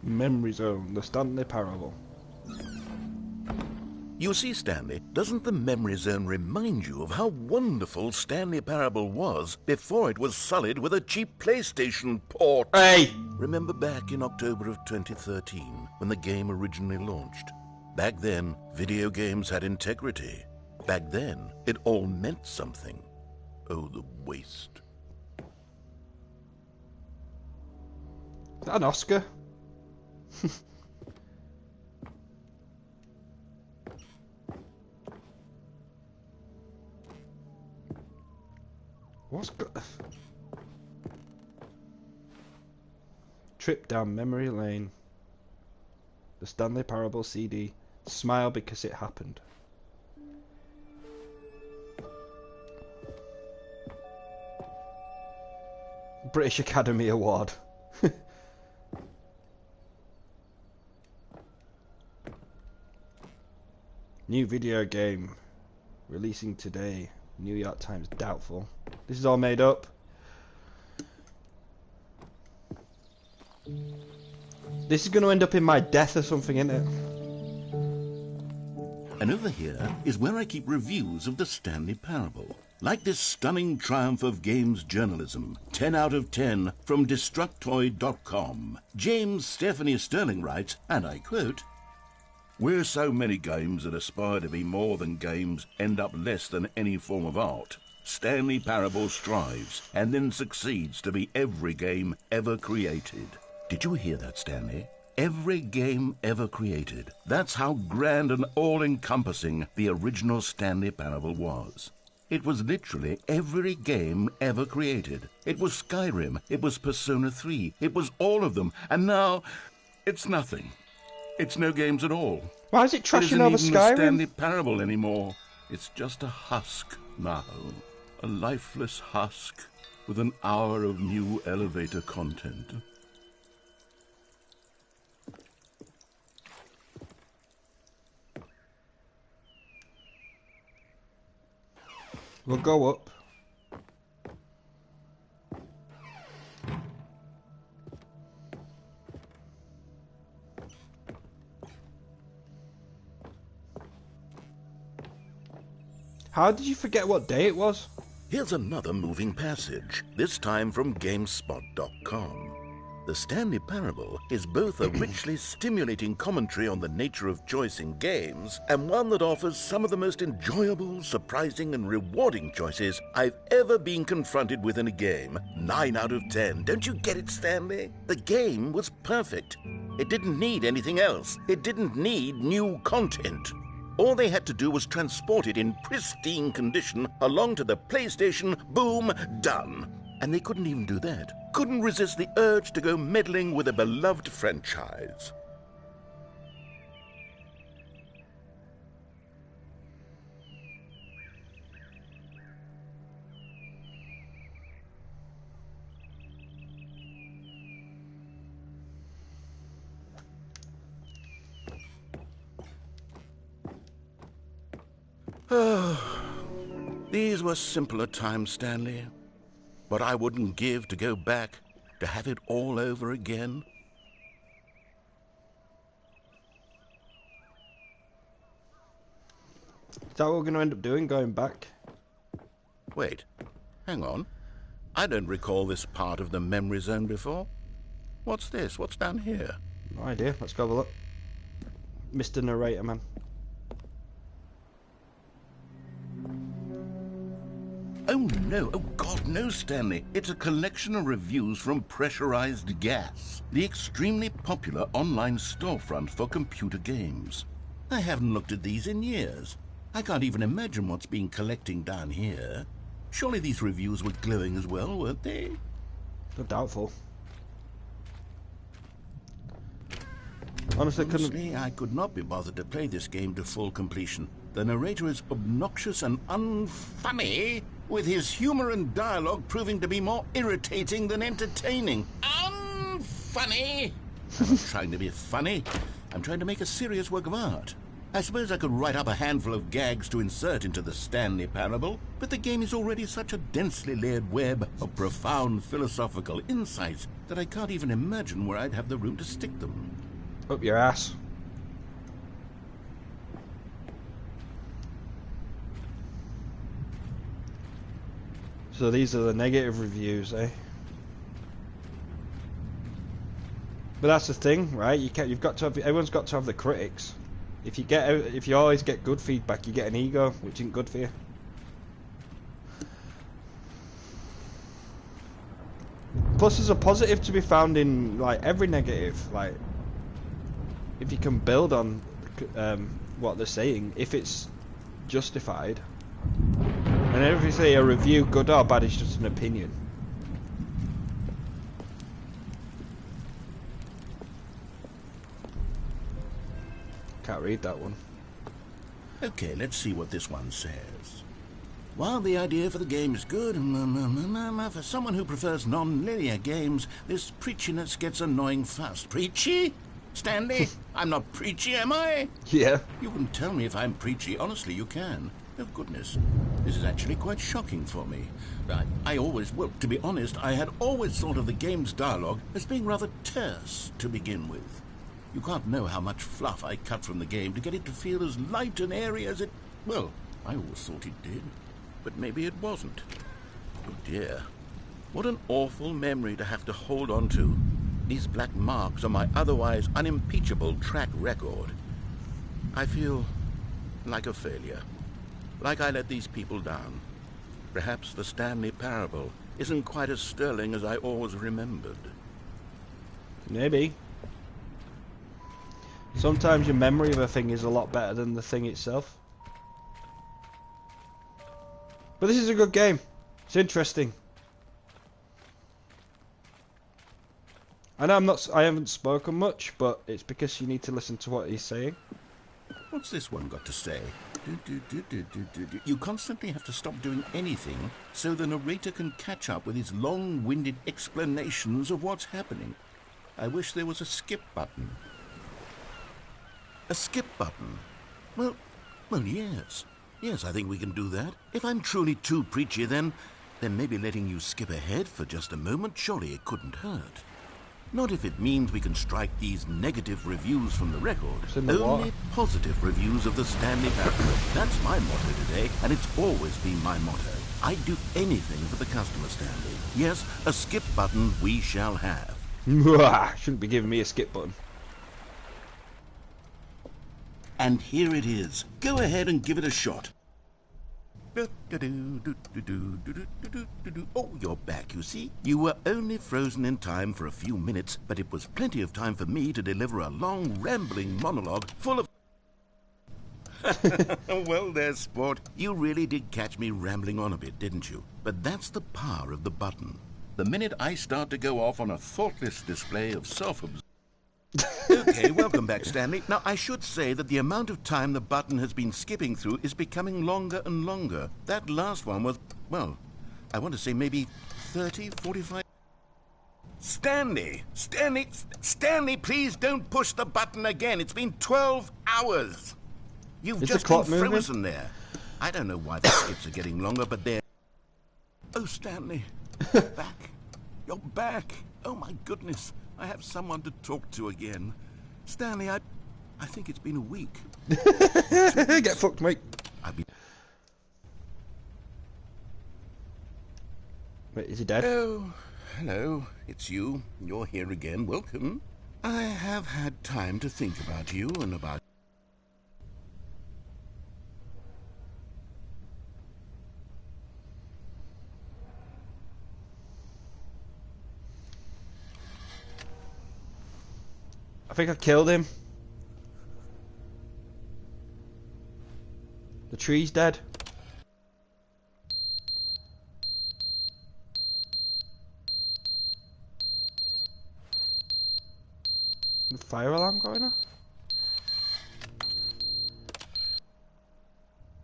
Memory Zone, the Stanley Parable. You see, Stanley, doesn't the Memory Zone remind you of how wonderful Stanley Parable was before it was sullied with a cheap PlayStation port? Hey! Remember back in October of 2013, when the game originally launched? Back then, video games had integrity. Back then, it all meant something. Oh, the waste. Is that an Oscar? What's go Trip down memory lane. The Stanley Parable CD. Smile because it happened. British Academy Award. New video game releasing today. New York Times doubtful. This is all made up. This is going to end up in my death or something, isn't it? And over here is where I keep reviews of the Stanley Parable. Like this stunning triumph of games journalism, 10 out of 10 from Destructoid.com. James Stephanie Sterling writes, and I quote, "Where so many games that aspire to be more than games end up less than any form of art, Stanley Parable strives and then succeeds to be every game ever created." Did you hear that, Stanley? Every game ever created. That's how grand and all-encompassing the original Stanley Parable was. It was literally every game ever created. It was Skyrim. It was Persona 3. It was all of them. And now, it's nothing. It's no games at all. Why is it trashing It over isn't even Skyrim? a Stanley Parable anymore. It's just a husk now. A lifeless husk with an hour of new elevator content. We'll go up. How did you forget what day it was? Here's another moving passage, this time from GameSpot.com. The Stanley Parable is both a richly stimulating commentary on the nature of choice in games and one that offers some of the most enjoyable, surprising, and rewarding choices I've ever been confronted with in a game. 9 out of 10. Don't you get it, Stanley? The game was perfect. It didn't need anything else. It didn't need new content. All they had to do was transport it in pristine condition along to the PlayStation. Boom, done. And they couldn't even do that. Couldn't resist the urge to go meddling with a beloved franchise. These were simpler times, Stanley. But I wouldn't give to go back to have it all over again. Is that what we're going to end up doing, going back? Wait, hang on. I don't recall this part of the memory zone before. What's this? What's down here? No idea. Let's go have a look. Mr. Narrator, man. Oh no, oh God, no, Stanley. It's a collection of reviews from Pressurized Gas, the extremely popular online storefront for computer games. I haven't looked at these in years. I can't even imagine what's been collecting down here. Surely these reviews were glowing as well, weren't they? Doubtful. Honestly, I could not be bothered to play this game to full completion. The narrator is obnoxious and unfunny, with his humor and dialogue proving to be more irritating than entertaining. Unfunny! I'm not trying to be funny. I'm trying to make a serious work of art. I suppose I could write up a handful of gags to insert into the Stanley Parable, but the game is already such a densely layered web of profound philosophical insights that I can't even imagine where I'd have the room to stick them. Up your ass. So these are the negative reviews, eh? But that's the thing, right? You've got to have, everyone's got to have the critics. If you always get good feedback, you get an ego, which isn't good for you. Plus, there's a positive to be found in like every negative. Like, if you can build on what they're saying, if it's justified. And if you say a review, good or bad, is just an opinion. Can't read that one. Okay, let's see what this one says. While the idea for the game is good, for someone who prefers non-linear games, this preachiness gets annoying fast. Preachy? Stanley? I'm not preachy, am I? Yeah. You can tell me if I'm preachy. Honestly, you can. Oh, goodness. This is actually quite shocking for me. Well, to be honest, I had always thought of the game's dialogue as being rather terse to begin with. You can't know how much fluff I cut from the game to get it to feel as light and airy as it... Well, I always thought it did. But maybe it wasn't. Oh dear. What an awful memory to have to hold on to. These black marks on my otherwise unimpeachable track record. I feel like a failure. Like I let these people down. Perhaps the Stanley parable isn't quite as sterling as I always remembered. Maybe. Sometimes your memory of a thing is a lot better than the thing itself. But this is a good game. It's interesting. I know I haven't spoken much, but it's because you need to listen to what he's saying. What's this one got to say? You constantly have to stop doing anything so the narrator can catch up with his long-winded explanations of what's happening. I wish there was a skip button. A skip button? Well, yes. Yes, I think we can do that. If I'm truly too preachy, then maybe letting you skip ahead for just a moment, surely it couldn't hurt. Not if it means we can strike these negative reviews from the record. Only positive reviews of the Stanley parable. That's my motto today, and it's always been my motto. I'd do anything for the customer, Stanley. Yes, a skip button we shall have. Shouldn't be giving me a skip button. And here it is. Go ahead and give it a shot. Oh, you're back, you see. You were only frozen in time for a few minutes, but it was plenty of time for me to deliver a long, rambling monologue full of... Well, there, sport. You really did catch me rambling on a bit, didn't you? But that's the power of the button. The minute I start to go off on a thoughtless display of self-absorption... Okay, welcome back, Stanley. Now, I should say that the amount of time the button has been skipping through is becoming longer and longer. That last one was, well, I want to say maybe 30, 45... Stanley, please don't push the button again. It's been 12 hours. You've just been frozen there. I don't know why the skips are getting longer, but they're... Oh, Stanley, you're back. You're back. Oh, my goodness. I have someone to talk to again. Stanley, I think it's been a week. Get fucked, mate. Wait, is he dead? Oh, hello. It's you. You're here again. Welcome. I have had time to think about you and about... I think I killed him. The tree's dead. The fire alarm going off?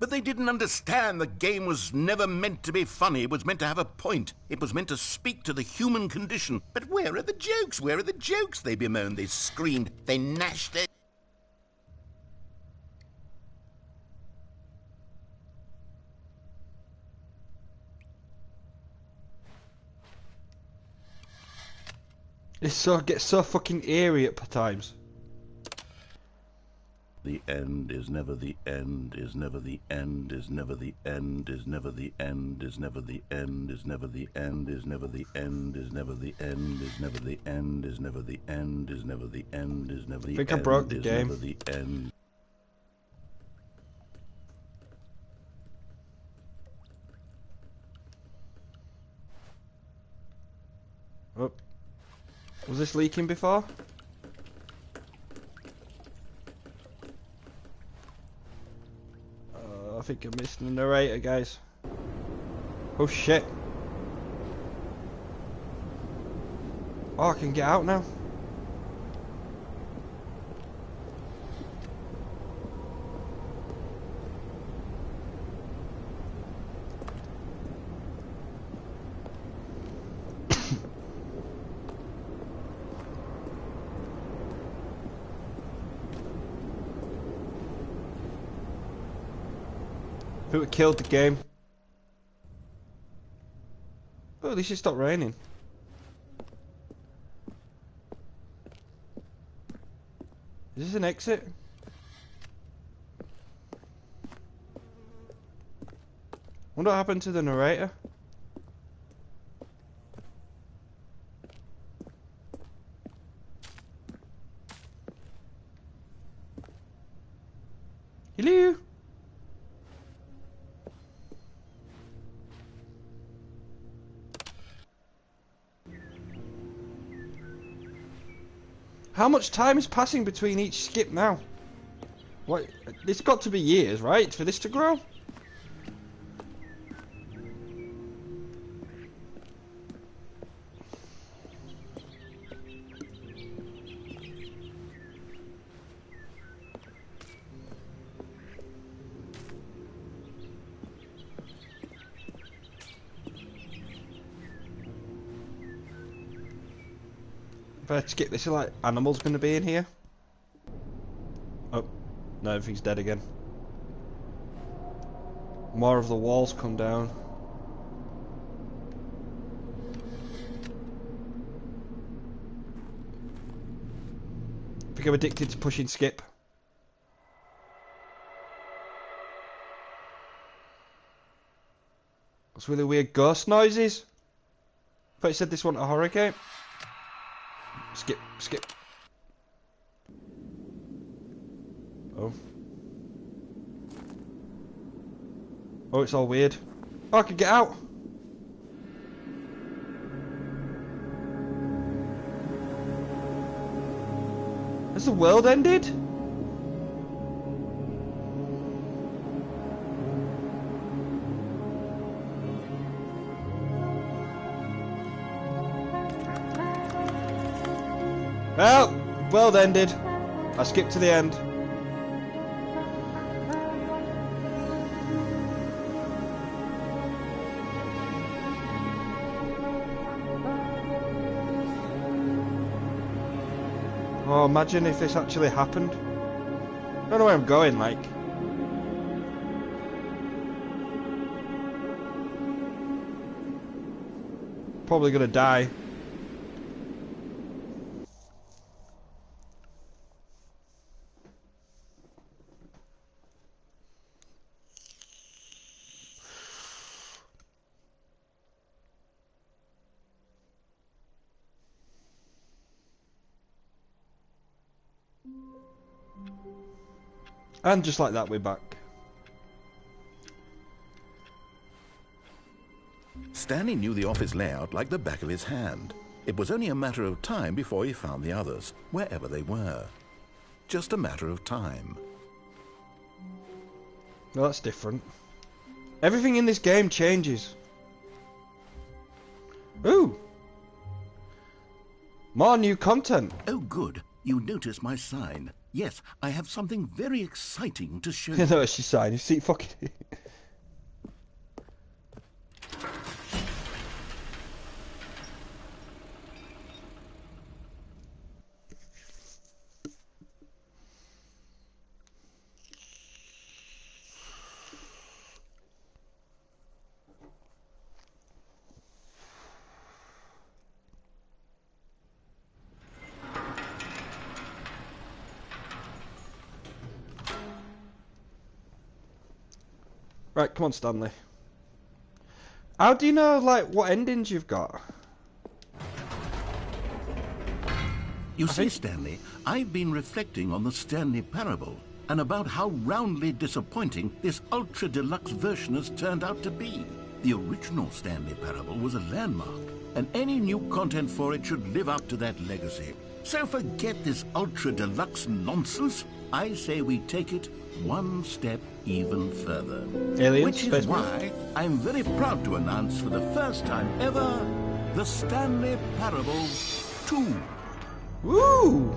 But they didn't understand the game was never meant to be funny. It was meant to have a point. It was meant to speak to the human condition. But where are the jokes? Where are the jokes? They bemoaned, they screamed, they gnashed their... It gets so fucking eerie at times. The end is never the end, is never the end, is never the end, is never the end, is never the end, is never the end, is never the end, is never the end, is never the end, is never the end, is never the end, is never the end. I think I broke the game. Never the end. Oh. Was this leaking before? I think I missed the narrator, guys. Oh shit. Oh, I can get out now. Who killed the game? Oh, at least it stopped raining. there's an exit. Wonder what happened to the narrator. Hello? How much time is passing between each skip now? What? It's got to be years, right, for this to grow? If I skip this, like, animals going to be in here? Oh, no, everything's dead again. More of the walls come down. I think I'm addicted to pushing skip. What's really weird ghost noises? I thought you said this wasn't a horror game. Skip, skip. Oh. Oh, it's all weird. Oh, I can get out. Has the world ended? Well, world ended. I skipped to the end. Oh, imagine if this actually happened. I don't know where I'm going, like. Probably gonna die. And just like that, we're back. Stanley knew the office layout like the back of his hand. It was only a matter of time before he found the others, wherever they were. Just a matter of time. Well, that's different. Everything in this game changes. Ooh! More new content. Oh, good. You notice my sign. Yes, I have something very exciting to show You you. know, she's saying, you see, fucking. Right, come on, Stanley. How do you know, like, what endings you've got? You see, Stanley, I've been reflecting on the Stanley Parable and about how roundly disappointing this ultra deluxe version has turned out to be. The original Stanley Parable was a landmark, and any new content for it should live up to that legacy. So forget this ultra deluxe nonsense. I say we take it one step even further. Aliens, Which is space why I'm very proud to announce for the first time ever the Stanley Parable 2. Woo!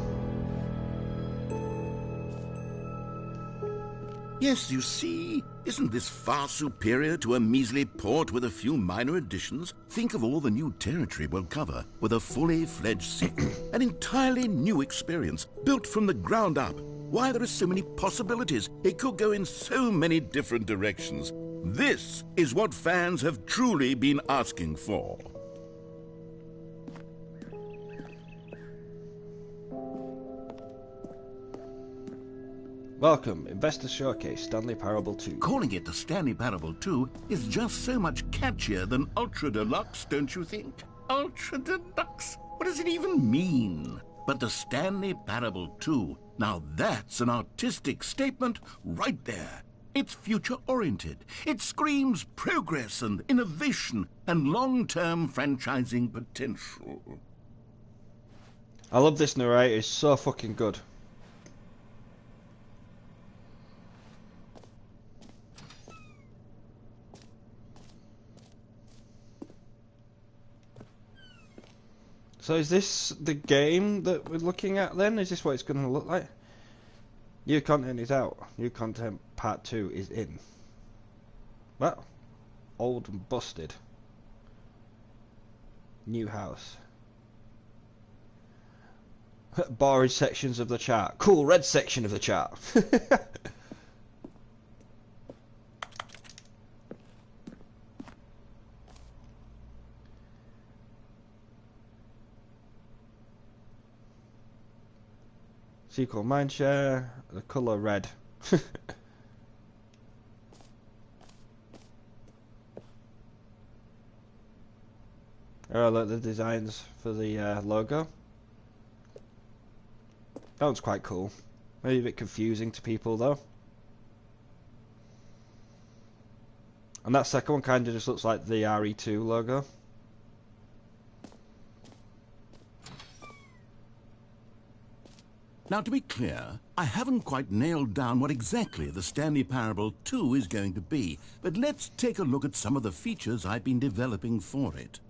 Yes, you see, isn't this far superior to a measly port with a few minor additions? Think of all the new territory we'll cover with a fully fledged sequel, an entirely new experience, built from the ground up. Why, there are so many possibilities. It could go in so many different directions. This is what fans have truly been asking for. Welcome, Investor Showcase, Stanley Parable 2. Calling it the Stanley Parable 2 is just so much catchier than Ultra Deluxe, don't you think? Ultra Deluxe? What does it even mean? But the Stanley Parable 2, now that's an artistic statement right there. It's future-oriented. It screams progress and innovation and long-term franchising potential. I love this narrator, it's so fucking good. So is this the game that we're looking at then? Is this what it's going to look like? New content is out. New content part 2 is in. Well, old and busted. New house. Boring sections of the chart. Cool red section of the chart. Sequel mindshare, the colour red. Oh, look, the designs for the logo. That one's quite cool. Maybe a bit confusing to people though. And that second one kind of just looks like the RE2 logo. Now, to be clear, I haven't quite nailed down what exactly the Stanley Parable 2 is going to be, but let's take a look at some of the features I've been developing for it.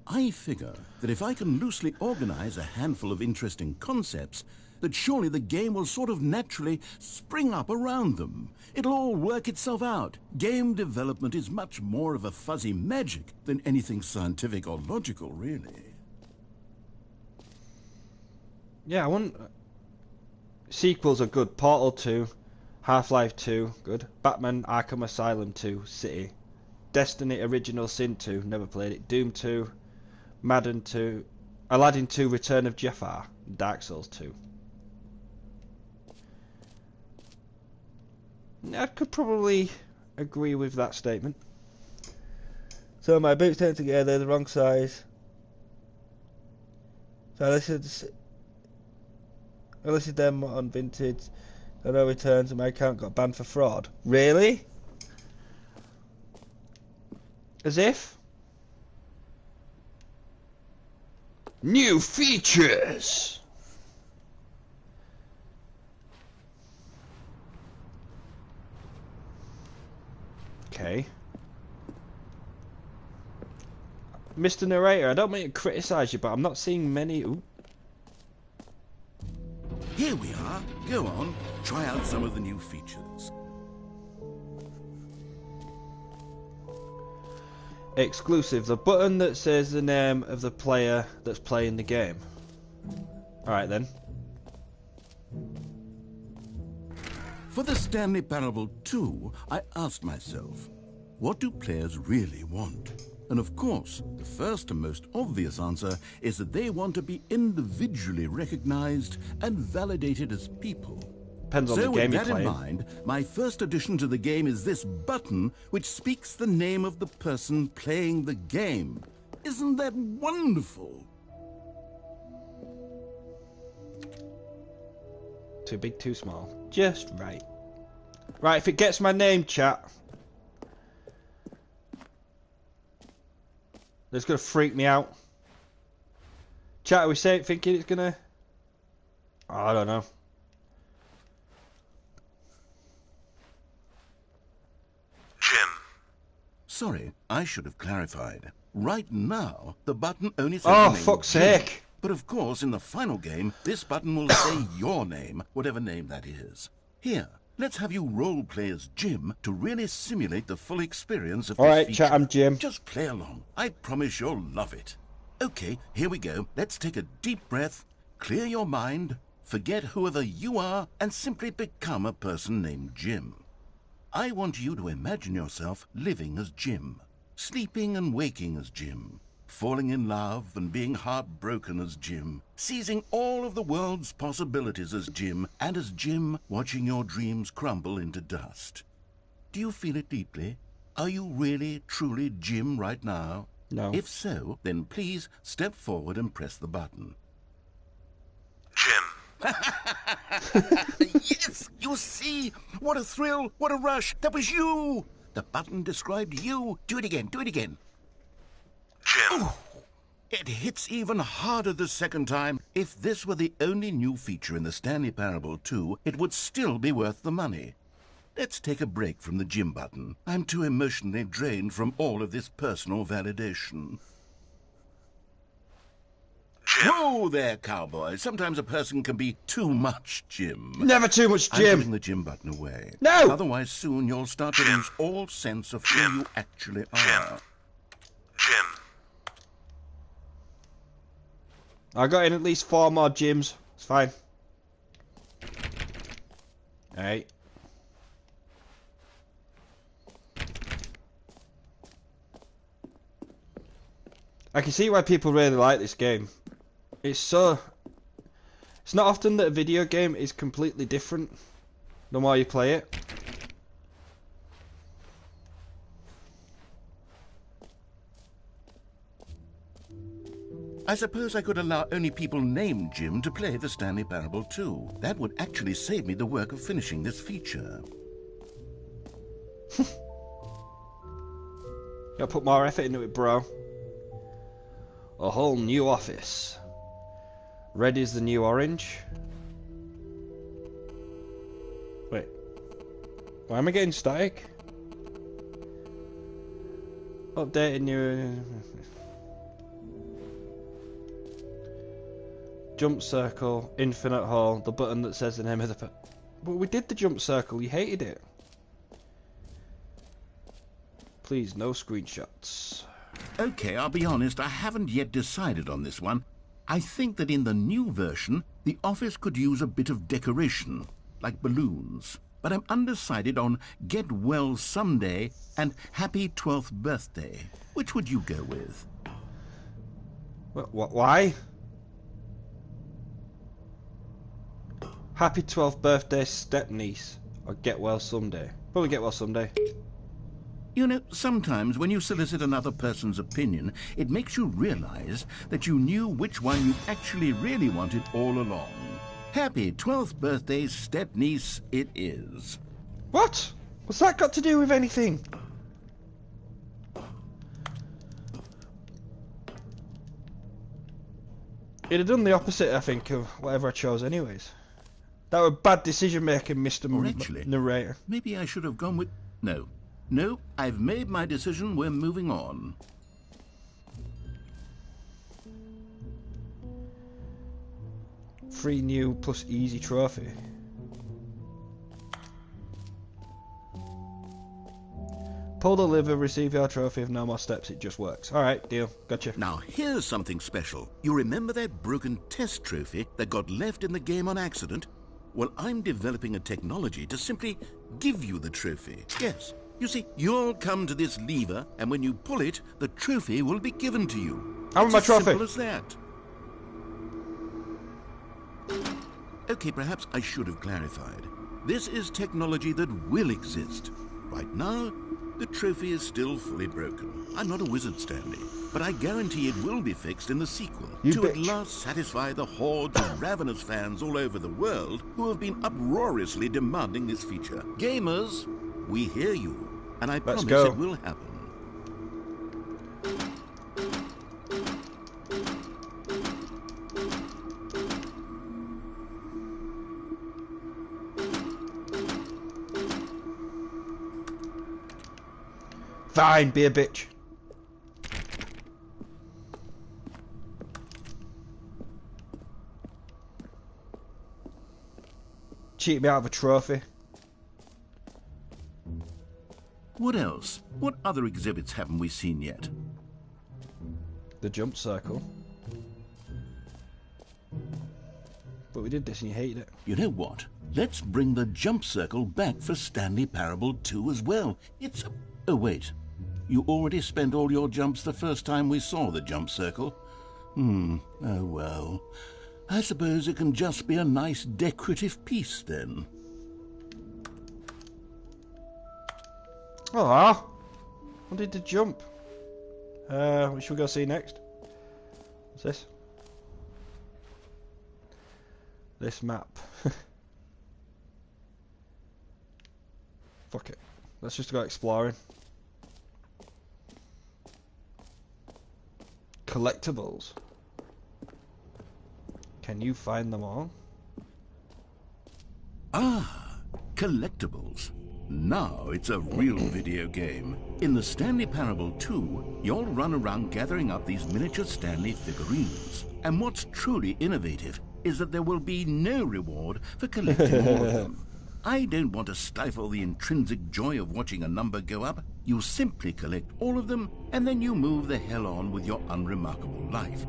I figure that if I can loosely organize a handful of interesting concepts, that surely the game will sort of naturally spring up around them. It'll all work itself out. Game development is much more of a fuzzy magic than anything scientific or logical, really. Yeah, I wouldn't... Sequels are good. Portal 2, Half-Life 2, good. Batman Arkham Asylum 2, City. Destiny Original Sin 2, never played it. Doom 2, Madden 2, Aladdin 2, Return of Jafar, Dark Souls 2. I could probably agree with that statement. So my boots turned together, the wrong size. So I listed them on Vintage. There are no returns and my account got banned for fraud. Really? As if? New features! Okay. Mr. Narrator, I don't mean to criticise you, but I'm not seeing many... Ooh. Here we are. Go on, try out some of the new features. Exclusive. The button that says the name of the player that's playing the game. Alright then. For the Stanley Parable 2, I asked myself, what do players really want? And of course, the first and most obvious answer is that they want to be individually recognized and validated as people. Depends on the game you're playing. So with that in mind, my first addition to the game is this button which speaks the name of the person playing the game. Isn't that wonderful? Too big, too small. Just right. Right, if it gets my name, chat. That's gonna freak me out. Chat, are we thinking it's gonna... I don't know. Jim. Sorry, I should have clarified. Right now, the button only says Oh, the name fuck's Jim. sake. But of course, in the final game, this button will say your name, whatever name that is. Here, let's have you role-play as Jim to really simulate the full experience of this Alright, feature. chat, I'm Jim. Just play along. I promise you'll love it. Okay, here we go. Let's take a deep breath, clear your mind, forget whoever you are, and simply become a person named Jim. I want you to imagine yourself living as Jim, sleeping and waking as Jim, falling in love and being heartbroken as Jim, seizing all of the world's possibilities as Jim, and as Jim watching your dreams crumble into dust. Do you feel it deeply? Are you really, truly Jim right now? No. If so, then please step forward and press the button. Jim. Yes! You see? What a thrill! What a rush! That was you! The button described you. Do it again. Do it again. Jim. Ooh, it hits even harder the second time. If this were the only new feature in the Stanley Parable 2, it would still be worth the money. Let's take a break from the Jim button. I'm too emotionally drained from all of this personal validation. Jim. Whoa there, cowboy. Sometimes a person can be too much Jim. Never too much I'm Jim. putting the Jim button away. No! Otherwise, soon you'll start to Jim. lose all sense of Jim. who you actually Jim. are. Jim. I got in at least 4 more Jims. It's fine. Alright. I can see why people really like this game. It's not often that a video game is completely different the more you play it. I suppose I could allow only people named Jim to play the Stanley Parable 2. That would actually save me the work of finishing this feature. Gotta put more effort into it, bro. A whole new office. Red is the new orange. Wait. Why am I getting static? Updated new... Jump circle, infinite hole, the button that says the name of the... But we did the jump circle, you hated it. Please, no screenshots. Okay, I'll be honest, I haven't yet decided on this one. I think that in the new version, the office could use a bit of decoration, like balloons. But I'm undecided on Get Well Someday and Happy 12th Birthday. Which would you go with? Why? Happy 12th birthday, stepniece. Or get well someday. Probably get well someday. You know, sometimes when you solicit another person's opinion, it makes you realize that you knew which one you actually really wanted all along. Happy 12th birthday, stepniece, it is. What? What's that got to do with anything? It'd have done the opposite, I think, of whatever I chose anyways. That was bad decision making, Mr. Or actually, Narrator. maybe I should have gone with... No, I've made my decision. We're moving on. Free new plus easy trophy. Pull the lever, receive your trophy. If no more steps, it just works. Alright, deal. Gotcha. Now, here's something special. You remember that broken test trophy that got left in the game on accident? Well, I'm developing a technology to simply give you the trophy. Yes. You see, you'll come to this lever, and when you pull it, the trophy will be given to you. How It's my as trophy? simple as that. Okay, perhaps I should have clarified. This is technology that will exist. Right now, the trophy is still fully broken. I'm not a wizard, Stanley, but I guarantee it will be fixed in the sequel You to at bitch. last satisfy the hordes of ravenous fans all over the world who have been uproariously demanding this feature. Gamers, we hear you, and I promise go. it will happen. Fine, be a bitch. Cheat me out of a trophy. What else? What other exhibits haven't we seen yet? The jump circle. But we did this and you hated it. You know what? Let's bring the jump circle back for Stanley Parable 2 as well. It's... Oh, wait. You already spent all your jumps the first time we saw the jump circle. Oh well. I suppose it can just be a nice decorative piece then. Oh, what did the jump? What should we go see next? What's this? This map. Fuck it. Let's just go exploring. Collectibles. Can you find them all? Ah, collectibles. Now it's a real video game. In the Stanley Parable 2, you'll run around gathering up these miniature Stanley figurines. And what's truly innovative is that there will be no reward for collecting all of them. I don't want to stifle the intrinsic joy of watching a number go up. You simply collect all of them, and then you move the hell on with your unremarkable life.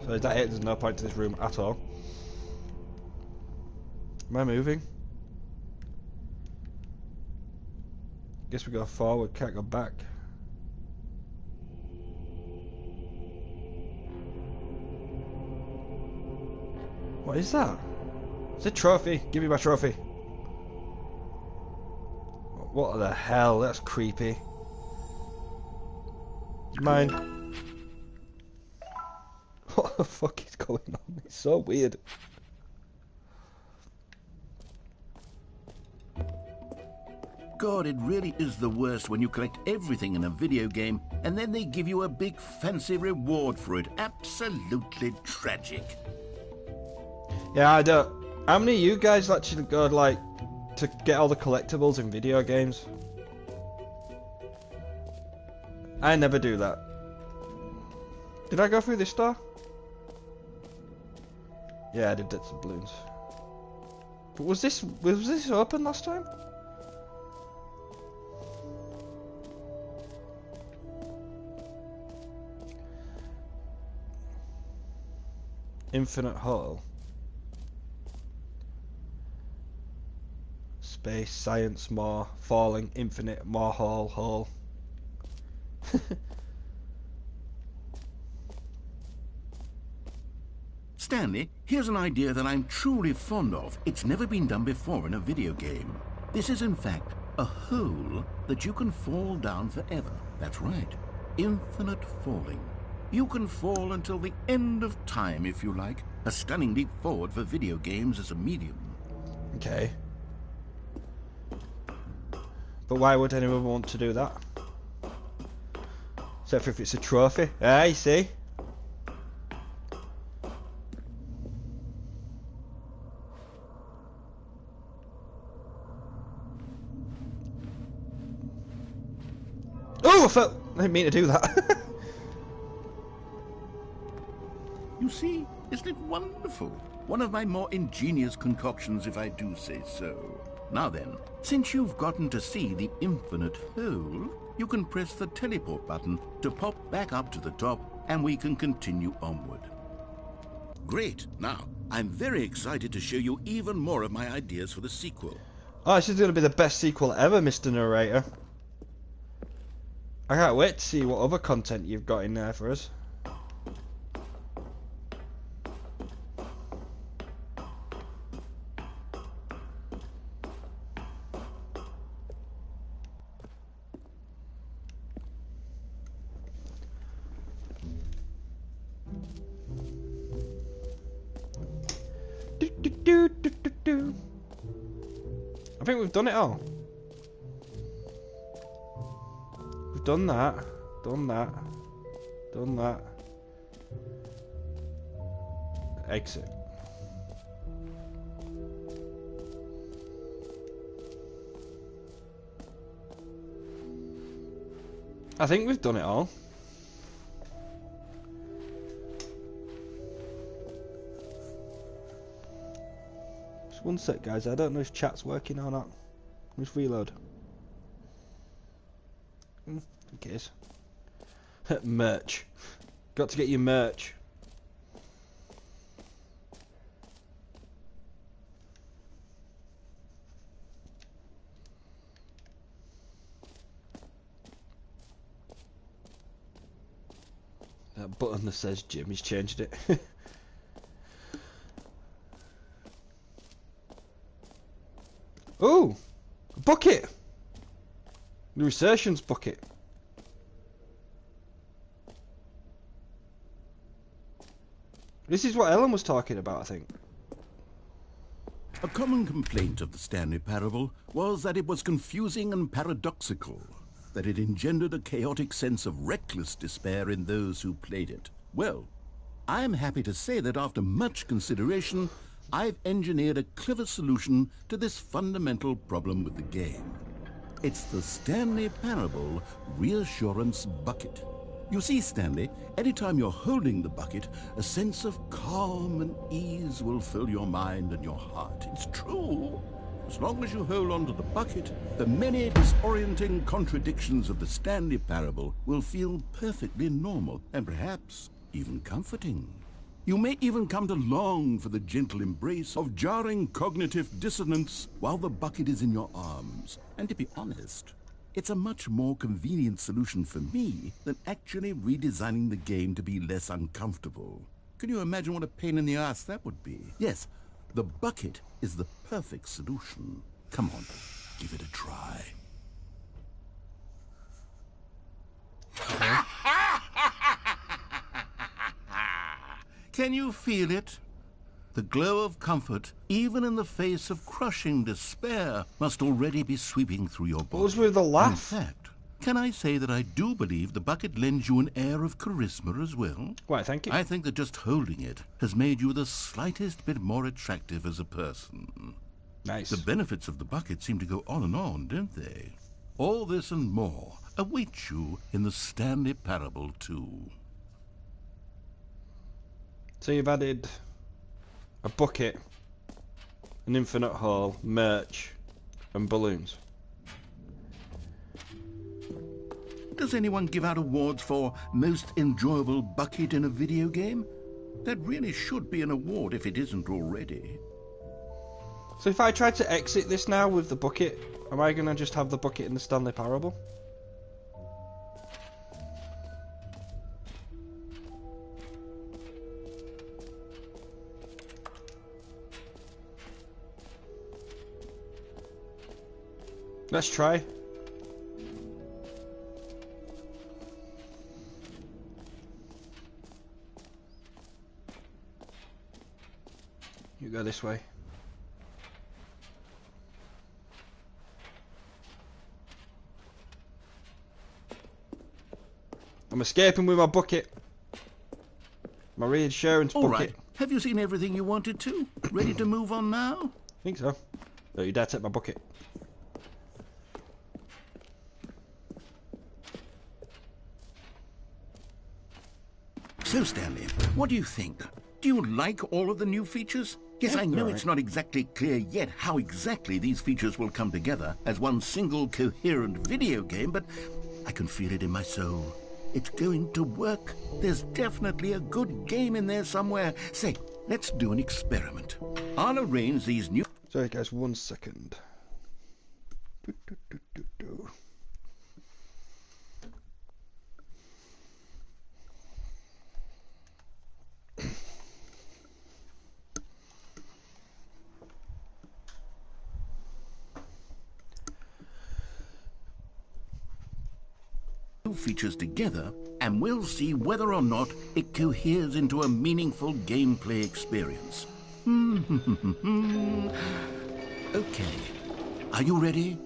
So is that it? There's no point to this room at all. Am I moving? Guess we go forward, can't go back. What is that? It's a trophy. Give me my trophy. What the hell? That's creepy. It's mine. What the fuck is going on? It's so weird. God, it really is the worst when you collect everything in a video game and then they give you a big fancy reward for it. Absolutely tragic. Yeah, I don't. How many of you guys actually go like to get all the collectibles in video games? I never do that. Did I go through this door? Yeah, I did get some balloons. But was this open last time? Infinite Hall. Space, science, more, falling, infinite, more hall. Stanley, here's an idea that I'm truly fond of. It's never been done before in a video game. This is in fact a hole that you can fall down forever. That's right. Infinite falling. You can fall until the end of time if you like. A stunning leap forward for video games as a medium. Okay. But why would anyone want to do that? Except for if it's a trophy. I see. Oh, I didn't mean to do that. You see, isn't it wonderful? One of my more ingenious concoctions, if I do say so. Now then, since you've gotten to see the infinite hole, you can press the teleport button to pop back up to the top, and we can continue onward. Great. Now, I'm very excited to show you even more of my ideas for the sequel. Oh, this is going to be the best sequel ever, Mr. Narrator. I can't wait to see what other content you've got in there for us. I think we've done it all. We've done that, done that, done that. Exit. I think we've done it all. Just one sec, guys. I don't know if chat's working or not. Let's reload. In case. Merch. Got to get your merch. That button that says Jim, he's changed it. Ooh! A bucket! The resurgence bucket. This is what Ellen was talking about, I think. A common complaint of the Stanley Parable was that it was confusing and paradoxical, that it engendered a chaotic sense of reckless despair in those who played it. Well, I'm happy to say that after much consideration, I've engineered a clever solution to this fundamental problem with the game. It's the Stanley Parable Reassurance Bucket. You see, Stanley, anytime you're holding the bucket, a sense of calm and ease will fill your mind and your heart. It's true. As long as you hold on to the bucket, the many disorienting contradictions of the Stanley Parable will feel perfectly normal and perhaps even comforting. You may even come to long for the gentle embrace of jarring cognitive dissonance while the bucket is in your arms. And to be honest, it's a much more convenient solution for me than actually redesigning the game to be less uncomfortable. Can you imagine what a pain in the ass that would be? Yes, the bucket is the perfect solution. Come on, give it a try. Can you feel it? The glow of comfort, even in the face of crushing despair, must already be sweeping through your body. What was with the laugh? In fact, can I say that I do believe the bucket lends you an air of charisma as well? Why, thank you. I think that just holding it has made you the slightest bit more attractive as a person. Nice. The benefits of the bucket seem to go on, don't they? All this and more await you in the Stanley Parable 2. So you've added a bucket, an infinite hole, merch, and balloons. Does anyone give out awards for most enjoyable bucket in a video game? That really should be an award if it isn't already. So if I try to exit this now with the bucket, am I going to just have the bucket in the Stanley Parable? Let's try. You go this way. I'm escaping with my bucket. My reinsurance bucket. All right. Have you seen everything you wanted to? Ready to move on now? I think so. Don't you dare take my bucket. So, Stanley, what do you think? Do you like all of the new features? Yes, Yeah, I know they're it's not exactly clear yet how exactly these features will come together as one single coherent video game, but I can feel it in my soul. It's going to work. There's definitely a good game in there somewhere. Say, let's do an experiment. I'll arrange these new... Sorry guys, 1 second. features together, and we'll see whether or not it coheres into a meaningful gameplay experience. Okay, are you ready?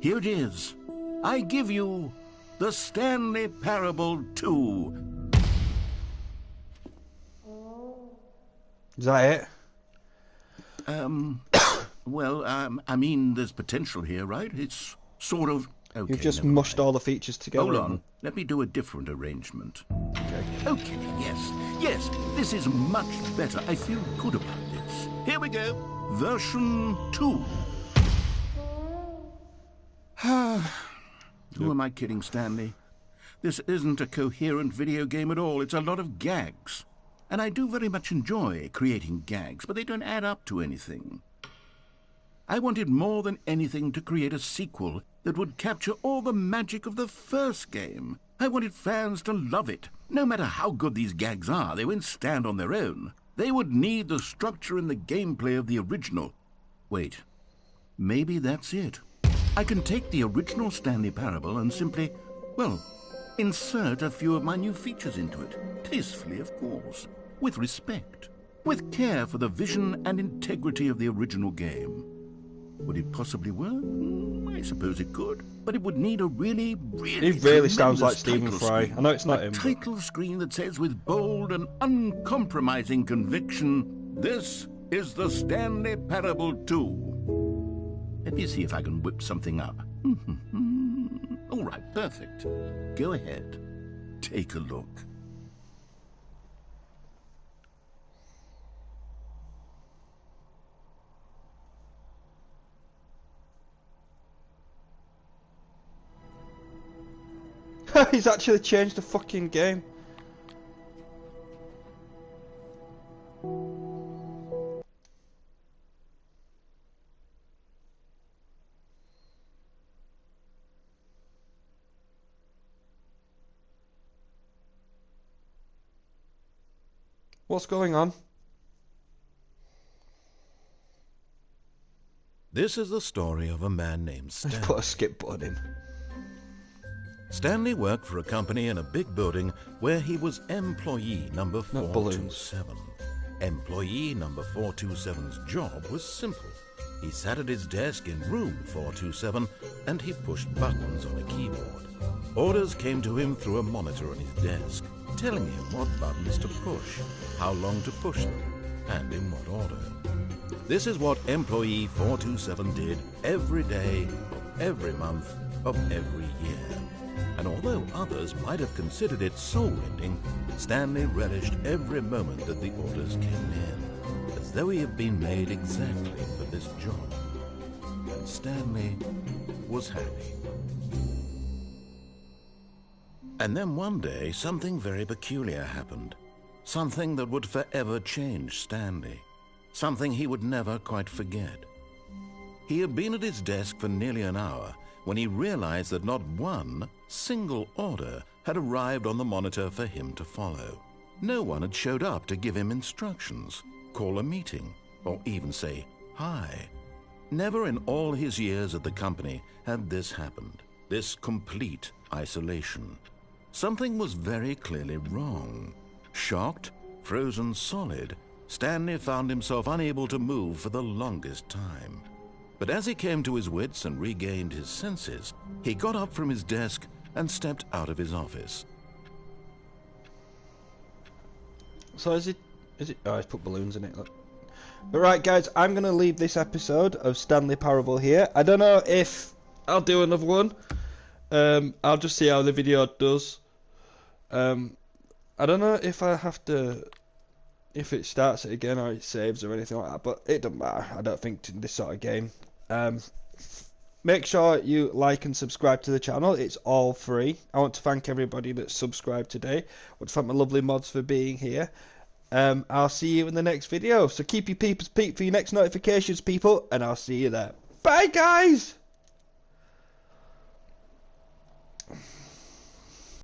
Here it is. I give you the Stanley Parable 2. Is that it? Well, I mean, there's potential here, right? It's sort of... Okay, You've just never mushed mind. all the features together. Hold on. Let me do a different arrangement. Okay, yes, this is much better. I feel good about this. Here we go. Version 2. Who am I kidding, Stanley? This isn't a coherent video game at all. It's a lot of gags. And I do very much enjoy creating gags, but they don't add up to anything. I wanted more than anything to create a sequel that would capture all the magic of the first game. I wanted fans to love it, No matter how good these gags are, they won't stand on their own. They would need the structure and the gameplay of the original. Wait, maybe that's it. I can take the original Stanley Parable and simply, well, insert a few of my new features into it. Tastefully, of course. With respect. With care for the vision and integrity of the original game. Would it possibly work? I suppose it could. But it would need a really He really sounds like tremendous Stephen title Fry. screen. I know it's not A him. But... title screen that says with bold and uncompromising conviction, "This is the Stanley Parable 2." Let me see if I can whip something up. All right, perfect. Go ahead. Take a look. He's actually changed the fucking game. What's going on? This is the story of a man named Just Stanley. put a skip button in. Stanley worked for a company in a big building where he was employee number Not balloons. 427. Employee number 427's job was simple. He sat at his desk in room 427 and he pushed buttons on a keyboard. Orders came to him through a monitor on his desk, telling him what buttons to push, how long to push them, and in what order. This is what employee 427 did every day of every month of every year. And although others might have considered it soul-rending, Stanley relished every moment that the orders came in, as though he had been made exactly for this job. And Stanley was happy. And then one day, something very peculiar happened. Something that would forever change Stanley. Something he would never quite forget. He had been at his desk for nearly an hour when he realized that not one single order had arrived on the monitor for him to follow. No one had showed up to give him instructions, call a meeting, or even say hi. Never in all his years at the company had this happened, this complete isolation. Something was very clearly wrong. Shocked, frozen solid, Stanley found himself unable to move for the longest time. But as he came to his wits and regained his senses, he got up from his desk and stepped out of his office. So is it? Oh, he's put balloons in it. Look. But right, guys, I'm going to leave this episode of Stanley Parable here. I don't know if I'll do another one. I'll just see how the video does. I don't know if I have to... if it starts it again or it saves or anything like that, but it doesn't matter. I don't think in this sort of game. Make sure you like and subscribe to the channel. It's all free. I want to thank everybody that's subscribed today. I want to thank my lovely mods for being here. I'll see you in the next video. So keep your peepers peep for your next notifications, people, and I'll see you there. Bye, guys!